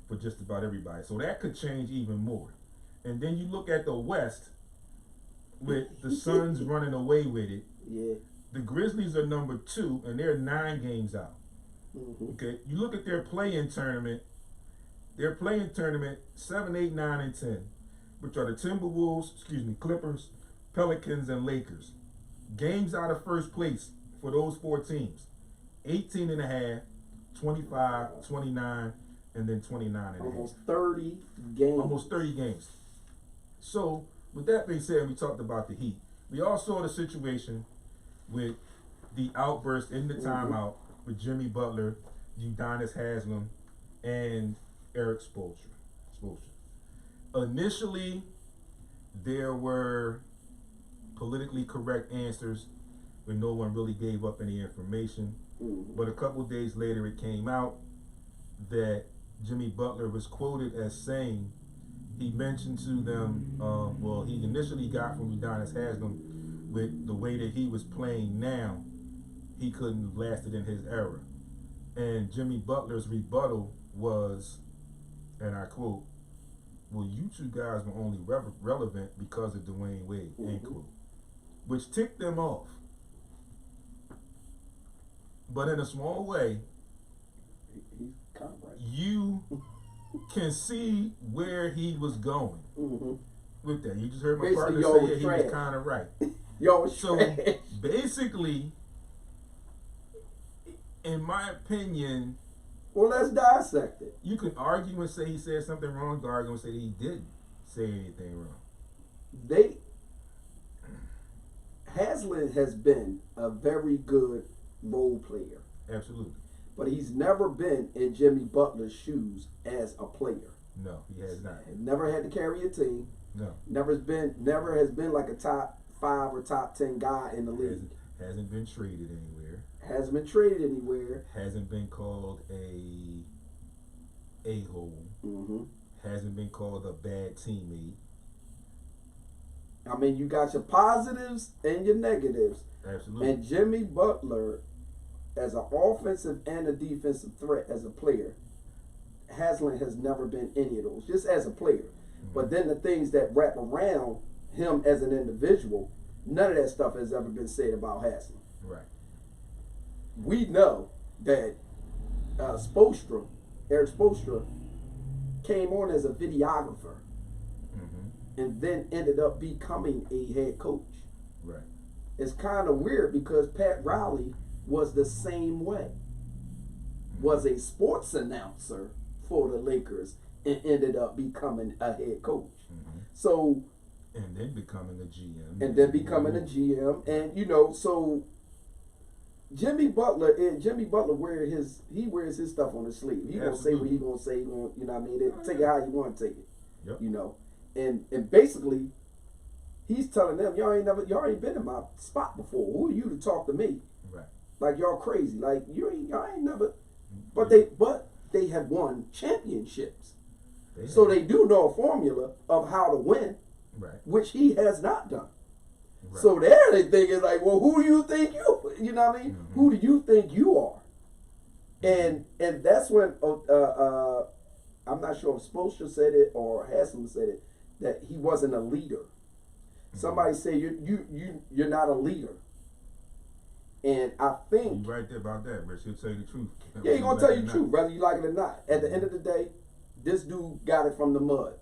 for just about everybody. So that could change even more. And then you look at the West with the Suns running away with it. Yeah. The Grizzlies are number 2, and they're 9 games out. Mm-hmm. Okay, you look at their play-in tournament. Their play-in tournament 7, 8, 9, and 10, which are the Timberwolves, Clippers, Pelicans, and Lakers. Games out of first place for those 4 teams: 18 and a half, 25, 29, and then 29 and a half. Almost 30 games. Almost 30 games. So, with that being said, we talked about the Heat. We all saw the situation with the outburst in the timeout with Jimmy Butler, Udonis Haslem, and Eric Spoelstra. Initially, there were politically correct answers when no one really gave up any information. But a couple of days later, it came out that Jimmy Butler was quoted as saying, he mentioned to them, he initially got from Udonis Haslem, with the way that he was playing now, he couldn't have lasted in his era. And Jimmy Butler's rebuttal was, and I quote, "Well, you two guys were only relevant because of Dwayne Wade," end quote. Which ticked them off. But in a small way, He's kind of right. you can see where he was going with that. You just heard my Basically, partner say he was kind of right. Y'all was So trash. basically, in my opinion, Well, let's dissect it. you can argue and say he said something wrong, you can argue and say he didn't say anything wrong. Haslem has been a very good role player. Absolutely. But he's never been in Jimmy Butler's shoes as a player. No, he has not. Never had to carry a team. No. Never has been like a top 5 or top 10 guy in the league. Hasn't been traded anywhere. Hasn't been traded anywhere. Hasn't been called a hole. Hasn't been called a bad teammate. I mean, you got your positives and your negatives. Absolutely. And Jimmy Butler, as an offensive and a defensive threat as a player, Haslem has never been any of those, just as a player. But then the things that wrap around him as an individual, none of that stuff has ever been said about Haslem. Right. We know that Eric Spoelstra, came on as a videographer and then ended up becoming a head coach. Right. It's kind of weird because Pat Riley was the same way. Was a sports announcer for the Lakers and ended up becoming a head coach. So, and then becoming a GM. And so Jimmy Butler wears his stuff on his sleeve. He gonna say what he gonna say. He gonna, you know what I mean? Take it how you want to take it. Yep. You know, and basically, he's telling them, y'all ain't been in my spot before. Who are you to talk to me? Right. Like y'all crazy. Like y'all ain't never. But they have won championships. So they do know a formula of how to win, right, which he has not done. Right. So there they think it's like, well, who do you think you know what I mean? Who do you think you are? And that's when I'm not sure if Spoelstra said it or Haslem said it, that he wasn't a leader. Somebody said you're not a leader. And I think you're right there about that, Rich. He'll tell you the truth. Yeah, he's gonna tell you the truth, whether you like it or not. At the end of the day, this dude got it from the mud.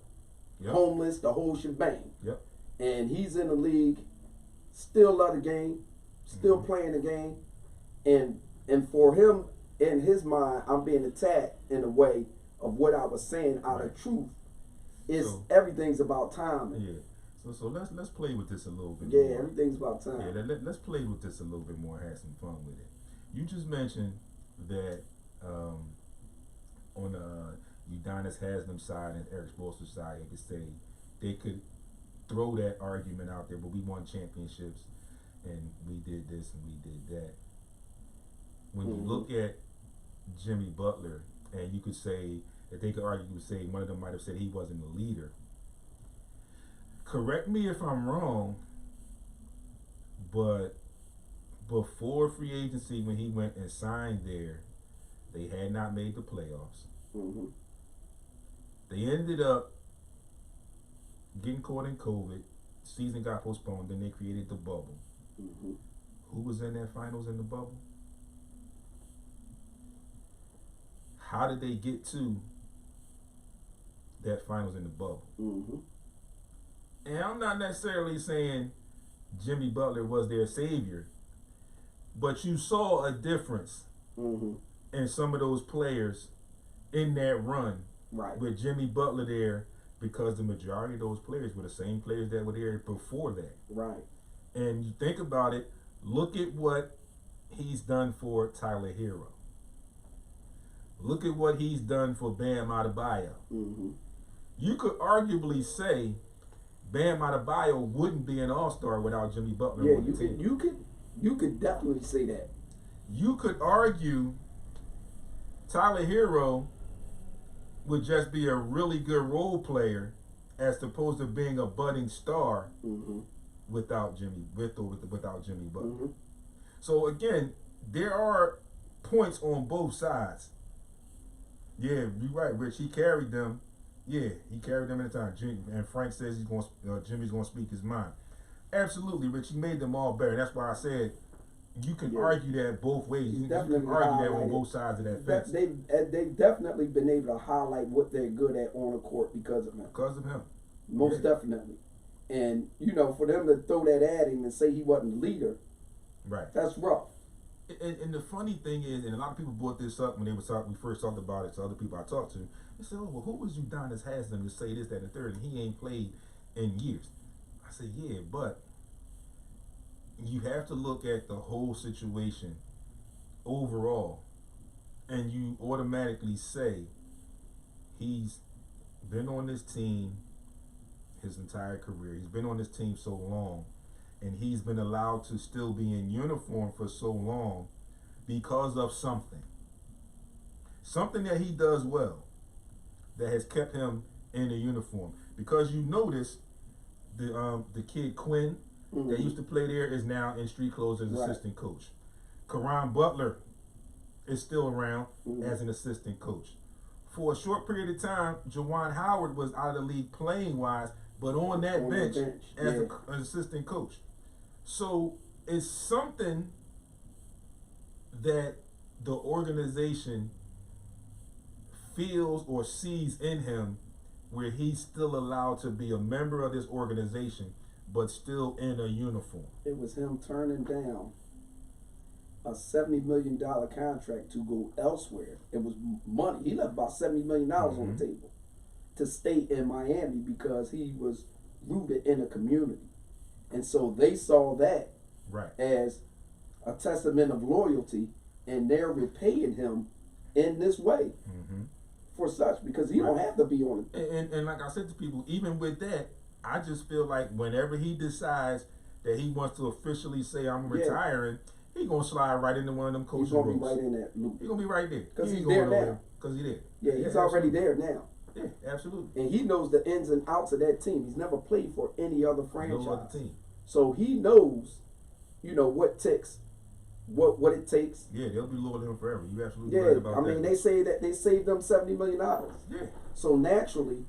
Yep. Homeless, the whole shebang. Yep. And he's in the league, still love the game, still playing the game. And for him, in his mind, I'm being attacked in a way of what I was saying out of truth. Everything's about timing. Yeah. So let's play with this a little bit. Yeah, more. Everything's about time. Yeah, let's play with this a little bit more. Have some fun with it. You just mentioned that on Udonis Haslem's side and Eric Spoelstra's side, you could say they could throw that argument out there, but we won championships and we did this and we did that. When you look at Jimmy Butler, and you could say that they could argue, say one of them might have said he wasn't a leader. Correct me if I'm wrong, but before free agency, when he went and signed there, they had not made the playoffs. They ended up getting caught in COVID. Season got postponed. Then they created the bubble. Mm-hmm. Who was in their finals in the bubble? How did they get to that finals in the bubble? Mm-hmm. And I'm not necessarily saying Jimmy Butler was their savior, but you saw a difference Mm-hmm. in some of those players in that run Right. with Jimmy Butler there, because the majority of those players were the same players that were there before that. Right. And you think about it, look at what he's done for Tyler Hero. Look at what he's done for Bam Adebayo. Mm-hmm. You could arguably say Bam Adebayo wouldn't be an all-star without Jimmy Butler Yeah, on the team. you could definitely say that. You could argue Tyler Hero would just be a really good role player as opposed to being a budding star Mm-hmm. without Jimmy Butler. Mm-hmm. So again, there are points on both sides. Yeah, you're right, Rich. He carried them. Yeah, he carried them at the time. And Frank says Jimmy's going to speak his mind. Absolutely, Rich. He made them all better. That's why I said you can argue that both ways. You can argue that on both sides of that fence. They've definitely been able to highlight what they're good at on the court because of him. Because of him. Most definitely. And, for them to throw that at him and say he wasn't the leader, right? That's rough. And the funny thing is, and a lot of people brought this up when we first talked about it to other people I talked to. They said, "Oh, well, who was Udonis Haslem to say this, that, and the third, and he ain't played in years?" I said, "Yeah, but you have to look at the whole situation overall, and you automatically say he's been on this team his entire career. He's been on this team so long, and he's been allowed to still be in uniform for so long because of something that he does well that has kept him in a uniform. Because you notice the kid Quinn that used to play there is now in street clothes as assistant coach. Caron Butler is still around as an assistant coach. For a short period of time, Juwan Howard was out of the league playing wise, but on that bench as an assistant coach. So it's something that the organization feels or sees in him where he's still allowed to be a member of this organization but still in a uniform. It was him turning down a $70 million contract to go elsewhere. It was money. He left about $70 million on the table to stay in Miami because he was rooted in a community. And so they saw that as a testament of loyalty, and they're repaying him in this way for such, because he don't have to be on it. And like I said to people, even with that, I just feel like whenever he decides that he wants to officially say I'm retiring, he's going to slide right into one of them coaching roles. He's going to be right in that loop. He's going to be right there. Because he's there now. Because he's there. Yeah, he's already there now. Yeah, absolutely. And he knows the ins and outs of that team. He's never played for any other franchise. No other team. So he knows, what takes, what it takes. Yeah, they'll be loyal to him forever. You absolutely right about that. I mean, they say that they saved them $70 million. Yeah. So naturally,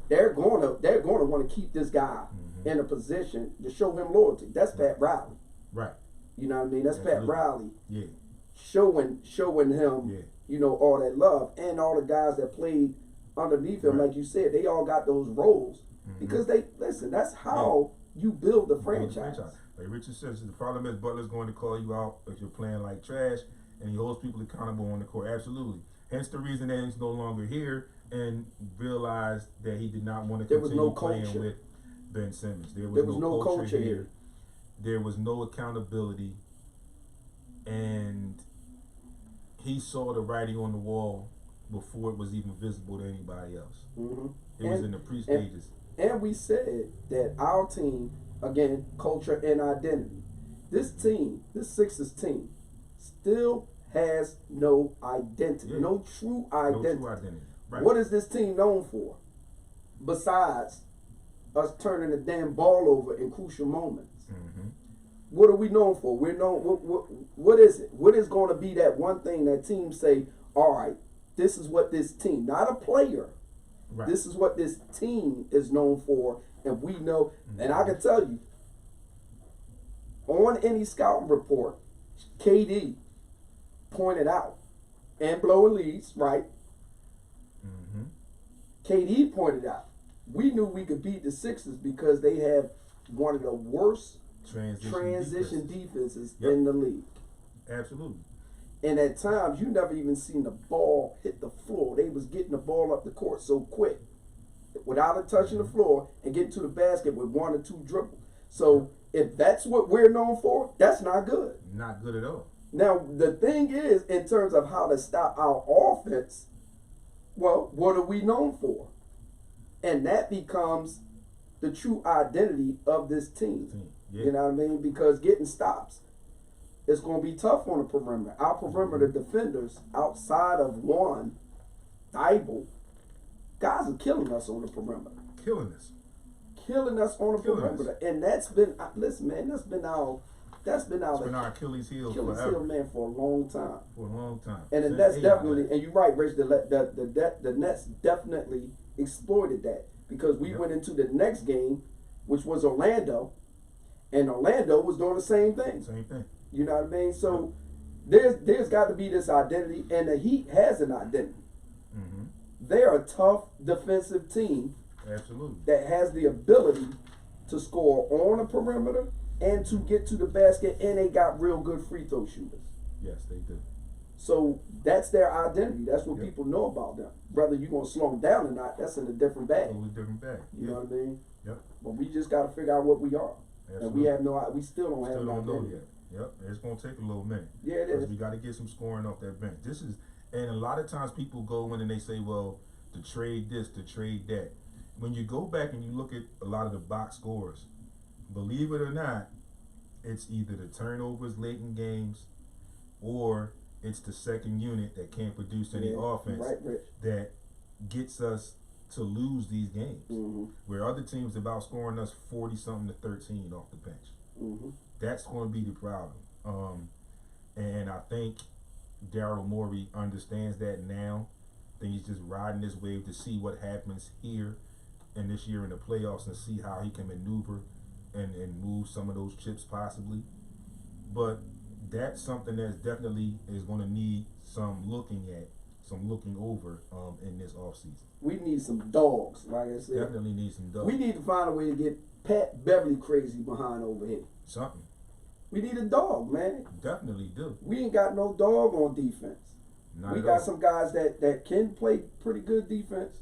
they're going to want to keep this guy in a position to show him loyalty. That's Pat Riley. Right. You know what I mean? That's Pat Riley. Yeah. Showing him, all that love, and all the guys that played underneath him, like you said, they all got those roles because that's how you build the franchise. Like Richard says, the problem is Butler's going to call you out if you're playing like trash, and he holds people accountable on the court. Absolutely. Hence the reason that he's no longer here, and realized that he did not want to continue playing with Ben Simmons. There was no culture here. There was no accountability, and he saw the writing on the wall before it was even visible to anybody else. It was in the pre-stages. And we said that our team, again, culture and identity. This team, this Sixers team, still has no identity, no true identity. Right. What is this team known for? Besides us turning the damn ball over in crucial moments. What are we known for? We're known. What is it? What is going to be that one thing that teams say, all right, this is what this team, not a player, Right. This is what this team is known for, and we know. And I can tell you, on any scouting report, KD pointed out, and blowing leads, right? KD pointed out, we knew we could beat the Sixers because they have one of the worst transition defenses in the league. Absolutely. And at times, you never even seen the ball hit the floor. They was getting the ball up the court so quick, without it touching the floor, and getting to the basket with 1 or 2 dribbles. So if that's what we're known for, that's not good. Not good at all. Now, the thing is, in terms of how to stop our offense, well, what are we known for? And that becomes the true identity of this team. Yeah. You know what I mean? Because getting stops, it's going to be tough on the perimeter. Our perimeter defenders, outside of one, Thibault, guys are killing us on the perimeter. Killing us On the perimeter. And that's been, listen, man, that's been our Achilles heel forever. Man, for a long time. And Since that's definitely, man. and you're right, Rich, the Nets definitely exploited that, because we went into the next game, which was Orlando, and Orlando was doing the same thing. You know what I mean? So there's got to be this identity, and the Heat has an identity. They're a tough defensive team. Absolutely. That has the ability to score on the perimeter and to get to the basket, and they got real good free throw shooters. Yes, they do. So that's their identity. That's what people know about them. Whether you're going to slow them down or not, that's in a different bag. Totally different bag. You know what I mean? Yep. But we just got to figure out what we are. Absolutely. And we still don't have no know yet. Yep. It's going to take a little minute. Yeah, it is. We got to get some scoring off that bench. And a lot of times people go in and they say, well, to trade this, to trade that. When you go back and you look at a lot of the box scores, believe it or not, it's either the turnovers late in games, or it's the second unit that can't produce any offense that gets us to lose these games. Where other teams are about scoring us 40-something to 13 off the bench. That's going to be the problem. And I think Daryl Morey understands that now. I think he's just riding this wave to see what happens here and this year in the playoffs, and see how he can maneuver and move some of those chips possibly. But that's something that's definitely is going to need some looking over in this offseason. We need some dogs, like I said. Definitely need some dogs. We need to find a way to get Pat Beverly crazy behind over here. Something. We need a dog, man. Definitely do. We ain't got no dog on defense. We got some guys that can play pretty good defense,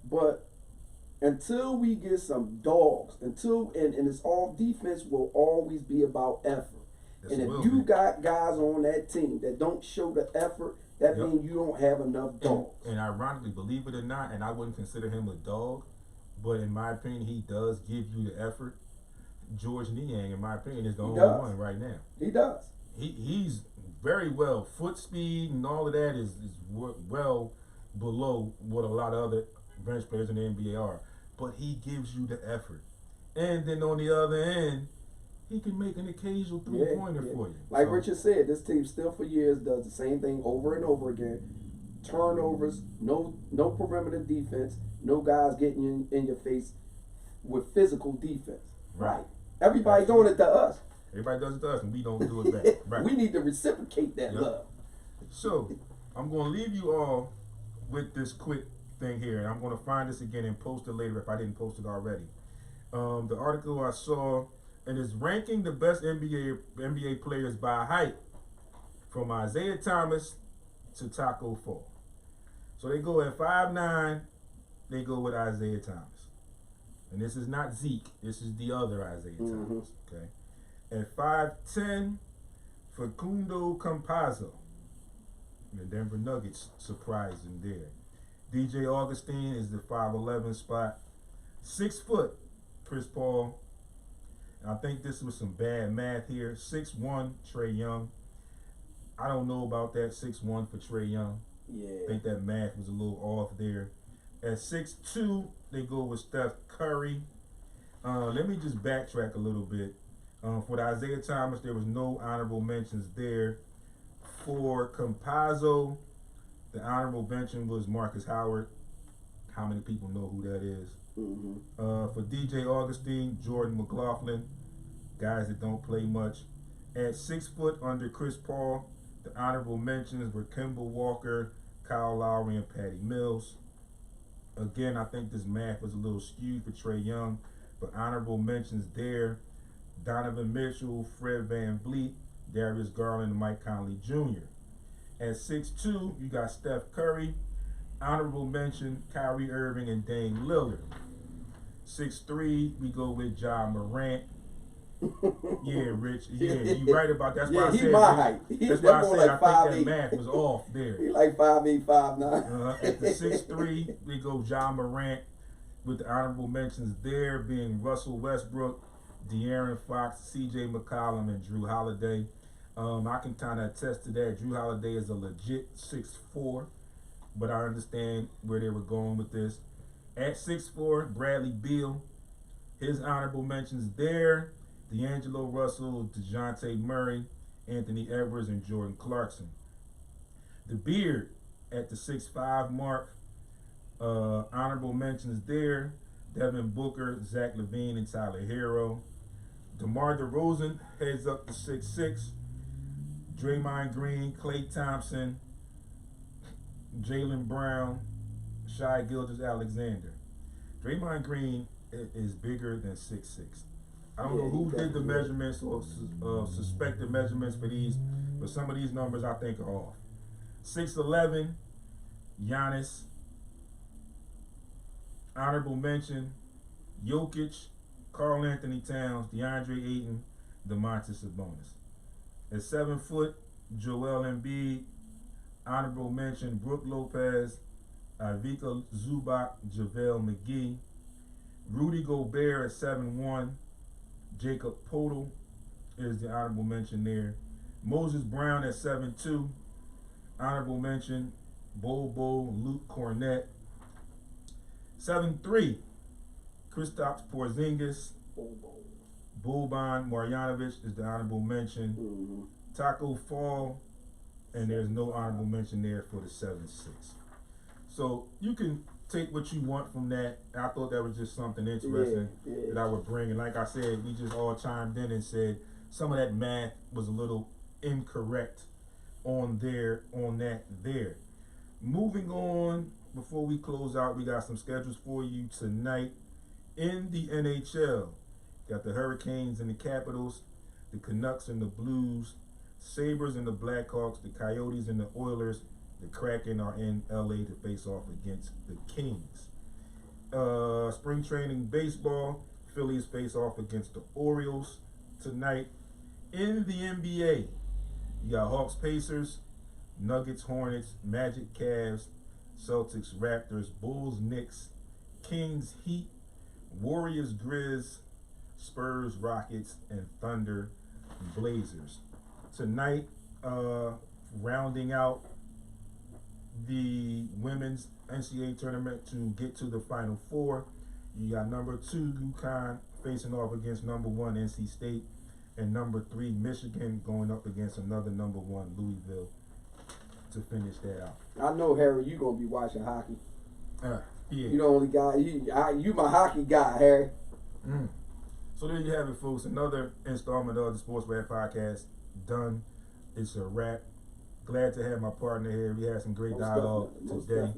but until we get some dogs, and it's all defense will always be about effort. And if you got guys on that team that don't show the effort, that means you don't have enough dogs. And ironically, believe it or not, and I wouldn't consider him a dog, but in my opinion, he does give you the effort. George Niang, in my opinion, is the only one right now. He does. He's very well. Foot speed and all of that is well below what a lot of other bench players in the NBA are. But he gives you the effort. And then on the other end, he can make an occasional three-pointer for you. Like Richard said, this team still for years does the same thing over and over again. Turnovers, no perimeter defense, no guys getting in your face with physical defense. Right. Everybody's doing it to us. Everybody does it to us, and we don't do it back. Right. We need to reciprocate that love. So, I'm going to leave you all with this quick thing here, and I'm going to find this again and post it later if I didn't post it already. The article I saw, and is ranking the best NBA players by height, from Isaiah Thomas to Taco Fall. So they go at 5'9", they go with Isaiah Thomas. And this is not Zeke, this is the other Isaiah Thomas, okay? At 5'10", Facundo Campazzo. The Denver Nuggets surprising there. DJ Augustine is the 5'11" spot. 6 foot, Chris Paul. And I think this was some bad math here. 6'1", Trae Young. I don't know about that 6'1" for Trae Young. Yeah. I think that math was a little off there. At 6'2", they go with Steph Curry. Let me just backtrack a little bit. For the Isaiah Thomas, there was no honorable mentions there. For Campazzo, the honorable mention was Marcus Howard. how many people know who that is? Mm-hmm. For DJ Augustine, Jordan McLaughlin, guys that don't play much. At 6 foot under Chris Paul, the honorable mentions were Kemba Walker, Kyle Lowry, and Patty Mills. Again, I think this math was a little skewed for Trae Young, but honorable mentions there: Donovan Mitchell, Fred Van Vliet, Darius Garland, and Mike Conley Jr. At 6'2", you got Steph Curry. Honorable mention: Kyrie Irving and Dame Lillard. 6'3", we go with Ja Morant. Yeah, Rich. Yeah, you right about that. That's why I said. My height. That's why I said like I think that math was off there. He like 5'8", 5'9". At the 6'3", we go Ja Morant, with the honorable mentions there being Russell Westbrook, De'Aaron Fox, C.J. McCollum, and Drew Holiday. I can kind of attest to that. Drew Holiday is a legit 6'4", but I understand where they were going with this. At 6'4", Bradley Beal. His honorable mentions there: D'Angelo Russell, DeJounte Murray, Anthony Edwards, and Jordan Clarkson. The Beard at the 6'5" mark. Honorable mentions there: Devin Booker, Zach LaVine, and Tyler Hero. DeMar DeRozan heads up to 6'6". Draymond Green, Klay Thompson, Jaylen Brown, Shai Gilgeous-Alexander. Draymond Green is bigger than 6'6". I don't know who did the measurements or suspected measurements for these, but some of these numbers I think are off. 6'11", Giannis. Honorable mention: Jokic, Karl Anthony Towns, DeAndre Ayton, Domantas Sabonis. At 7 foot, Joel Embiid. Honorable mention: Brook Lopez, Ivica Zubac, JaVale McGee. Rudy Gobert at 7'1". Jacob Poeltl is the honorable mention there. Moses Brown at 7'2". Honorable mention: Bobo, Luke Cornett. 7'3", Kristaps Porzingis. Boban Marjanovic is the honorable mention. Mm-hmm. Taco Fall, and there's no honorable mention there for the 7'6". So you can take what you want from that. I thought that was just something interesting that I would bring. And like I said, we just all chimed in and said some of that math was a little incorrect on that there. Moving on, before we close out, we got some schedules for you tonight. In the NHL, got the Hurricanes and the Capitals, the Canucks and the Blues, Sabres and the Blackhawks, the Coyotes and the Oilers. The Kraken are in LA to face off against the Kings. Spring training baseball, Phillies face off against the Orioles tonight. In the NBA, you got Hawks Pacers, Nuggets Hornets, Magic Cavs, Celtics Raptors, Bulls Knicks, Kings Heat, Warriors Grizz, Spurs Rockets, and Thunder Blazers. Tonight, rounding out the women's NCAA tournament to get to the Final Four, you got number 2 UConn facing off against number 1 NC State, and number 3 Michigan going up against another number 1 Louisville to finish that out. I know, Harry, you gonna be watching hockey. Yeah. You the only guy. You my hockey guy, Harry. So there you have it, folks. Another installment of the SportsRap podcast done. It's a wrap. Glad to have my partner here. We had some great dialogue today.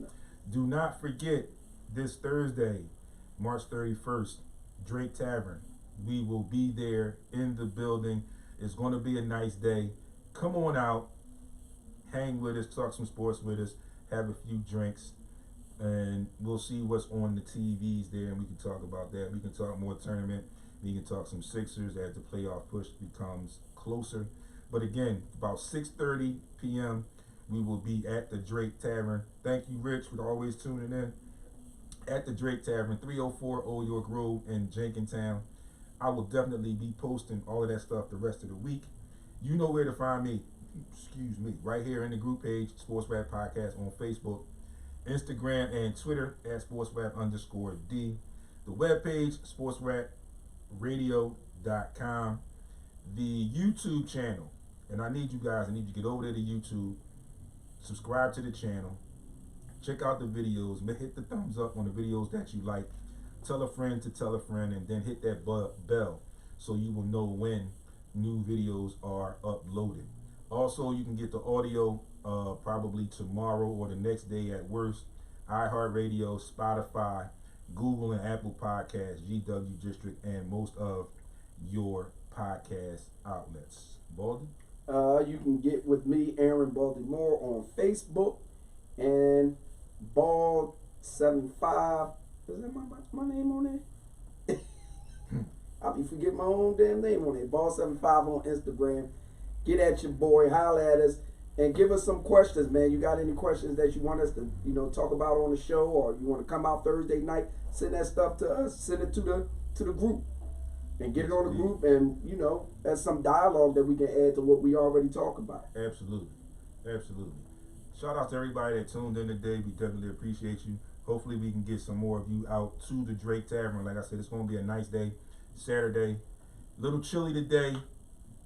Do not forget, this Thursday, March 31st, Drake Tavern. We will be there in the building. It's going to be a nice day. Come on out, hang with us, talk some sports with us, have a few drinks, and we'll see what's on the TVs there, and we can talk about that. We can talk more tournament. We can talk some Sixers as the playoff push becomes closer. But again, about 6:30 p.m., we will be at the Drake Tavern. Thank you, Rich, for always tuning in. At the Drake Tavern, 304 Old York Road in Jenkintown. I will definitely be posting all of that stuff the rest of the week. You know where to find me. Right here in the group page, SportsRap Podcast on Facebook, Instagram, and Twitter at SportsRap_D. The webpage, SportsRapRadio.com. The YouTube channel, and I need you to get over there to YouTube, subscribe to the channel, Check out the videos. Hit the thumbs up on the videos that you like. Tell a friend to tell a friend, and then hit that bell so you will know when new videos are uploaded. Also, you can get the audio probably tomorrow or the next day at worst. iHeartRadio, Spotify, Google and Apple Podcasts, GW District, and most of your podcast outlets. Baldy? You can get with me, Aaron Baltimore, on Facebook, and Bald75. Is that my name on there? I be forgetting my own damn name on there. Ball75 on Instagram. Get at your boy, holler at us, and give us some questions, man. You got any questions that you want us to, talk about on the show, or you want to come out Thursday night? Send that stuff to us. Send it to the group, and get it on the group, and that's some dialogue that we can add to what we already talk about. Absolutely. Shout out to everybody that tuned in today. We definitely appreciate you. Hopefully we can get some more of you out to the Drake Tavern. Like I said, it's going to be a nice day. Saturday. Little chilly today.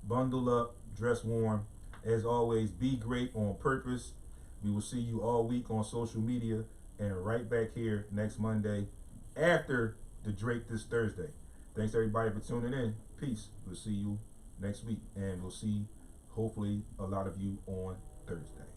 Bundle up. Dress warm. As always, be great on purpose. We will see you all week on social media and right back here next Monday after the Drake this Thursday. Thanks everybody for tuning in. Peace. We'll see you next week, and we'll see hopefully a lot of you on Thursday.